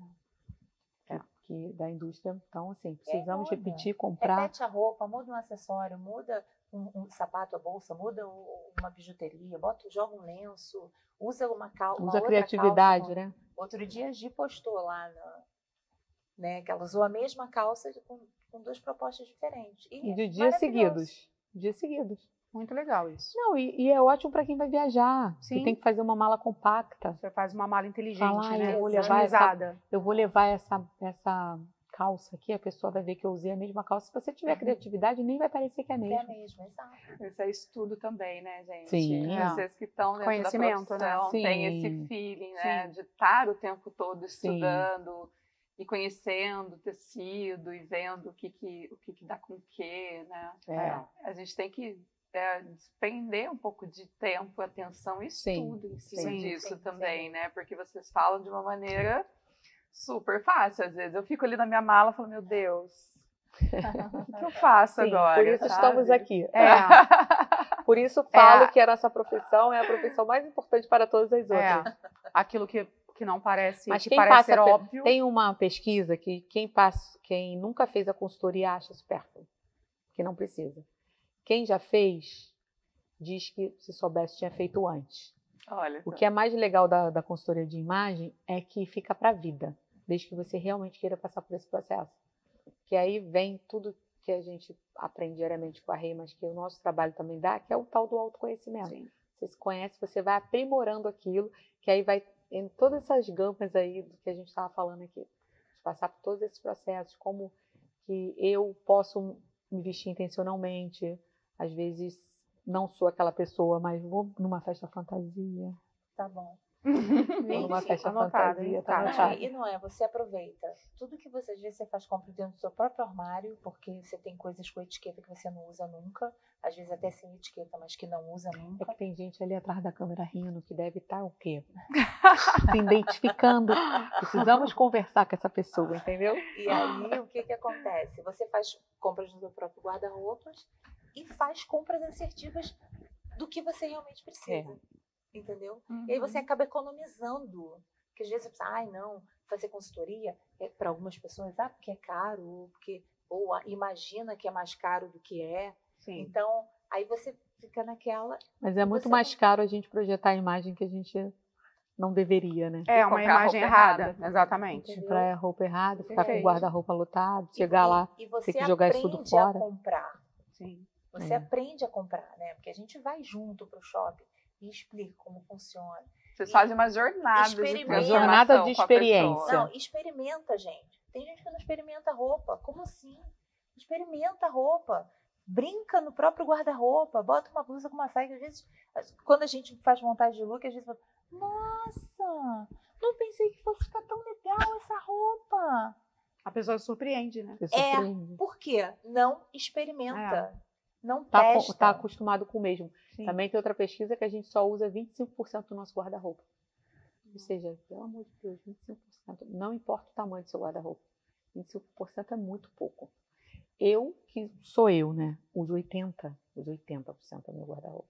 Da indústria. Então, assim, precisamos muda. repetir, comprar. Repete a roupa, muda um acessório, muda um sapato, a bolsa, muda uma bijuteria, joga um lenço, usa uma calça. Usa a criatividade, né? Outro dia a Gi postou lá, né, que ela usou a mesma calça com duas propostas diferentes. E de dias seguidos. Dias seguidos. Muito legal isso. Não, e é ótimo para quem vai viajar. Sim. Que tem que fazer uma mala compacta. Você faz uma mala inteligente, Fala, né? eu vou levar Otimizada. eu vou levar essa calça aqui, a pessoa vai ver que eu usei a mesma calça. Se você tiver criatividade, nem vai parecer que é a Que é mesma. mesmo, exato. Isso é estudo também, né, gente? Sim. Vocês que estão dentro Conhecimento, da né? profissão, tem Sim. esse feeling, né? Sim. De estar o tempo todo Sim. estudando e conhecendo o tecido e vendo o que dá com o que, né? A gente tem que despender um pouco de tempo, atenção e Sim. estudo em cima Sim. disso Sim, também, sim. né? Porque vocês falam de uma maneira super fácil. Às vezes eu fico ali na minha mala e falo, meu Deus, o que eu faço Sim, agora? por isso sabe? estamos aqui. É, Por isso falo que a nossa profissão é a profissão mais importante para todas as outras. aquilo que não parece, Mas que quem parece passa ser óbvio. tem uma pesquisa que quem nunca fez a consultoria acha supérfluo, que não precisa. Quem já fez diz que se soubesse tinha feito antes. Olha O só. que é mais legal da consultoria de imagem é que fica para a vida, desde que você realmente queira passar por esse processo. Que aí vem tudo que a gente aprende diariamente com a Rei, mas que o nosso trabalho também dá, que é o tal do autoconhecimento. Sim. Você se conhece, você vai aprimorando aquilo, que aí vai em todas essas gamas aí do que a gente estava falando aqui. Passar por todos esses processos, como que eu posso me vestir intencionalmente, às vezes não sou aquela pessoa, mas vou numa festa fantasia. Tá bom. Vou numa festa anotado, fantasia, hein? tá Tá. anotado. E não é, você aproveita. Tudo que você, às vezes, você faz compra dentro do seu próprio armário, porque você tem coisas com etiqueta que você não usa nunca, às vezes até sem etiqueta, mas que não usa É nunca. que tem gente ali atrás da câmera rindo, que deve estar o quê? Se identificando. Precisamos conversar com essa pessoa, entendeu? E aí, o que acontece? Você faz compras no seu próprio guarda-roupas e faz compras assertivas do que você realmente precisa. Entendeu? Uhum. E aí você acaba economizando. Porque às vezes você pensa, ai não, fazer consultoria é para algumas pessoas, porque é caro, ou imagina que é mais caro do que é. Sim. Então, aí você fica naquela. Mas é muito Você mais caro a gente projetar a imagem que a gente não deveria, né? É uma comprar imagem roupa errada, errada. exatamente. Entendeu? Comprar a roupa errada, ficar com o Perfeito. guarda-roupa lotado, chegar lá, E você ter que jogar isso aprende tudo fora. a comprar. Sim. Você aprende a comprar, né? Porque a gente vai junto pro shopping e explica como funciona. Vocês fazem uma jornada de Experimenta. transformação Uma jornada de com a experiência. pessoa. Não, experimenta, gente. Tem gente que não experimenta roupa. Como assim? Experimenta roupa. Brinca no próprio guarda-roupa. Bota uma blusa com uma saia. Às vezes, quando a gente faz montagem de look, a gente fala, nossa, não pensei que fosse ficar tão legal essa roupa. A pessoa se surpreende, né? Você surpreende. Por quê? Não experimenta. Não Tá testa. acostumado com o mesmo. Sim. Também tem outra pesquisa que a gente só usa 25% do nosso guarda-roupa. Ou seja, pelo amor de Deus, 25%. Não importa o tamanho do seu guarda-roupa. 25% é muito pouco. Eu, que sou eu, né? Uso 80% do meu guarda-roupa.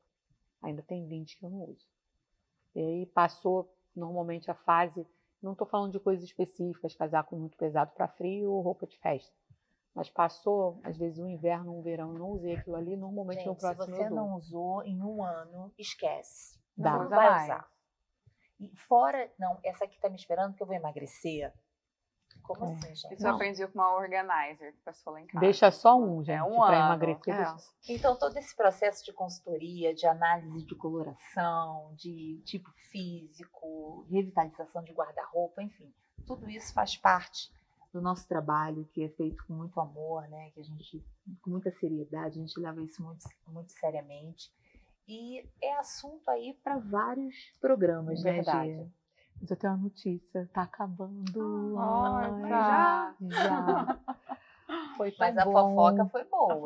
Ainda tem 20% que eu não uso. E aí passou normalmente a fase, não estou falando de coisas específicas, casaco muito pesado para frio ou roupa de festa. Mas passou, às vezes, um inverno, um verão, não usei aquilo ali, normalmente no Gente, se próximo você eu dou. não usou em um ano, esquece. Dá. Não Usa vai mais. usar. E fora, não, essa aqui tá me esperando que eu vou emagrecer. Como assim, gente? Isso eu aprendi com uma organizer que passou lá em casa. Deixa só um, gente, um para ano. emagrecer. É. Deixa... Então, todo esse processo de consultoria, de análise de coloração, de tipo físico, revitalização de guarda-roupa, enfim, tudo isso faz parte do nosso trabalho, que é feito com muito amor, né? Que a gente, com muita seriedade, a gente leva isso muito, muito seriamente. E é assunto aí para vários programas, Verdade. né, Gê? Mas eu tenho uma notícia, tá acabando. Nossa. Já. Foi tão Mas a bom. fofoca foi boa.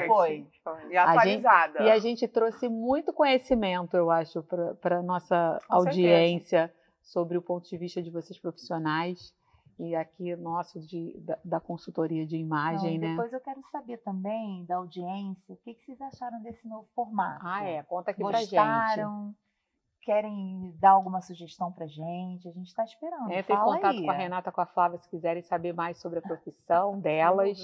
Foi, Foi. E atualizada. E a gente trouxe muito conhecimento, eu acho, para nossa Com audiência sobre o ponto de vista de vocês profissionais e aqui nosso da consultoria de imagem, Não, né? depois eu quero saber também da audiência, o que vocês acharam desse novo formato? Conta aqui pra gente. Gostaram? Querem dar alguma sugestão pra gente? A gente está esperando. Entre em Fala contato aí. com a Renata, com a Flávia, se quiserem saber mais sobre a profissão delas,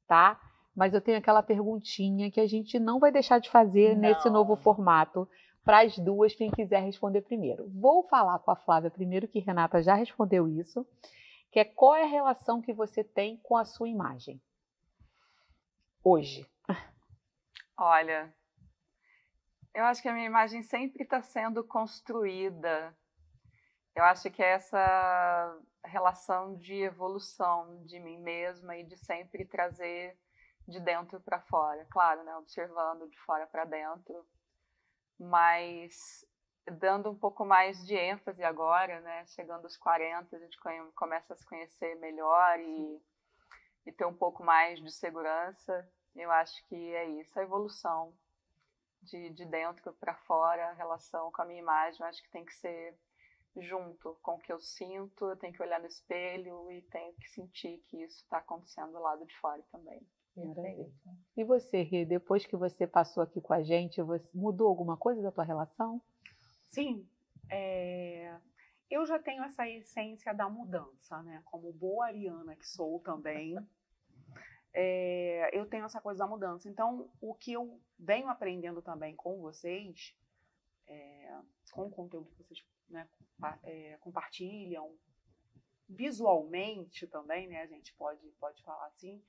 tá? Mas eu tenho aquela perguntinha que a gente não vai deixar de fazer nesse novo formato para as duas, quem quiser responder primeiro. Vou falar com a Flávia primeiro, que Renata já respondeu isso, que é qual é a relação que você tem com a sua imagem hoje? Olha, eu acho que a minha imagem sempre está sendo construída. Eu acho que é essa relação de evolução de mim mesma e de sempre trazer de dentro para fora. Claro, né, observando de fora para dentro, mas dando um pouco mais de ênfase agora, né, chegando aos 40, a gente começa a se conhecer melhor e ter um pouco mais de segurança. Eu acho que é isso, a evolução de dentro para fora, a relação com a minha imagem, eu acho que tem que ser junto com o que eu sinto, eu tenho que olhar no espelho e tenho que sentir que isso está acontecendo do lado de fora também. E você, Rê, depois que você passou aqui com a gente, você mudou alguma coisa da tua relação? Sim, eu já tenho essa essência da mudança, né? Como boa ariana que sou também, eu tenho essa coisa da mudança. Então, o que eu venho aprendendo também com vocês, com o conteúdo que vocês, né, compartilham, visualmente também, né? A gente pode falar assim,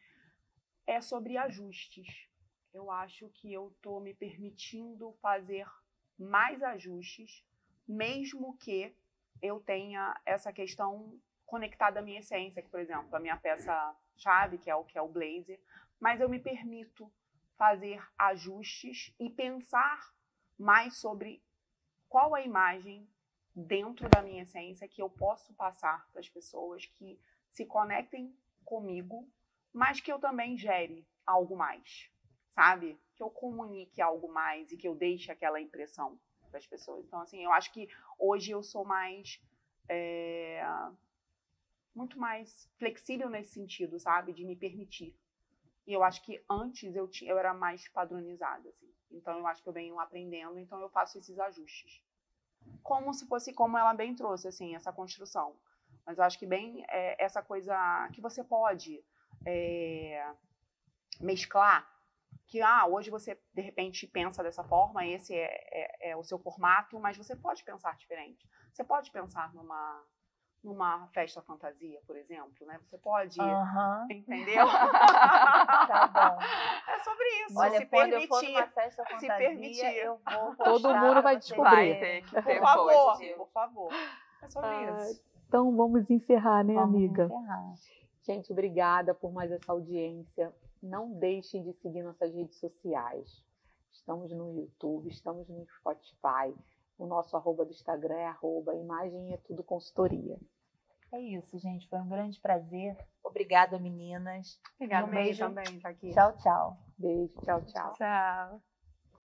é sobre ajustes. Eu acho que eu estou me permitindo fazer mais ajustes, mesmo que eu tenha essa questão conectada à minha essência, que, por exemplo, a minha peça-chave, que é o blazer, mas eu me permito fazer ajustes e pensar mais sobre qual a imagem dentro da minha essência que eu posso passar para as pessoas que se conectem comigo, mas que eu também gere algo mais, sabe? Que eu comunique algo mais e que eu deixe aquela impressão para as pessoas. Então, assim, eu acho que hoje eu sou mais... muito mais flexível nesse sentido, sabe? De me permitir. E eu acho que antes eu era mais padronizada, assim. Então, eu acho que eu venho aprendendo, então eu faço esses ajustes. Como se fosse, como ela bem trouxe, assim, essa construção. Mas eu acho que bem essa coisa que você pode mesclar, que hoje você, de repente, pensa dessa forma, esse é o seu formato, mas você pode pensar diferente. Você pode pensar numa festa fantasia, por exemplo, né? Você pode... Entendeu? Tá bom. É sobre isso. Olha, se quando permitir. eu for numa festa se fantasia, permitir. eu vou Todo postar mundo vai pra vocês descobrir. Vai verem. ter que ter Por favor, post. por favor. É sobre isso. Então vamos encerrar, né, Vamos amiga? encerrar. Gente, obrigada por mais essa audiência. Não deixem de seguir nossas redes sociais. Estamos no YouTube, estamos no Spotify. O nosso @ do Instagram é @imagem é tudo consultoria. É isso, gente. Foi um grande prazer. Obrigada, meninas. Obrigada, Um beijo. também, tá aqui. Tchau, tchau. Beijo, tchau, tchau. Tchau.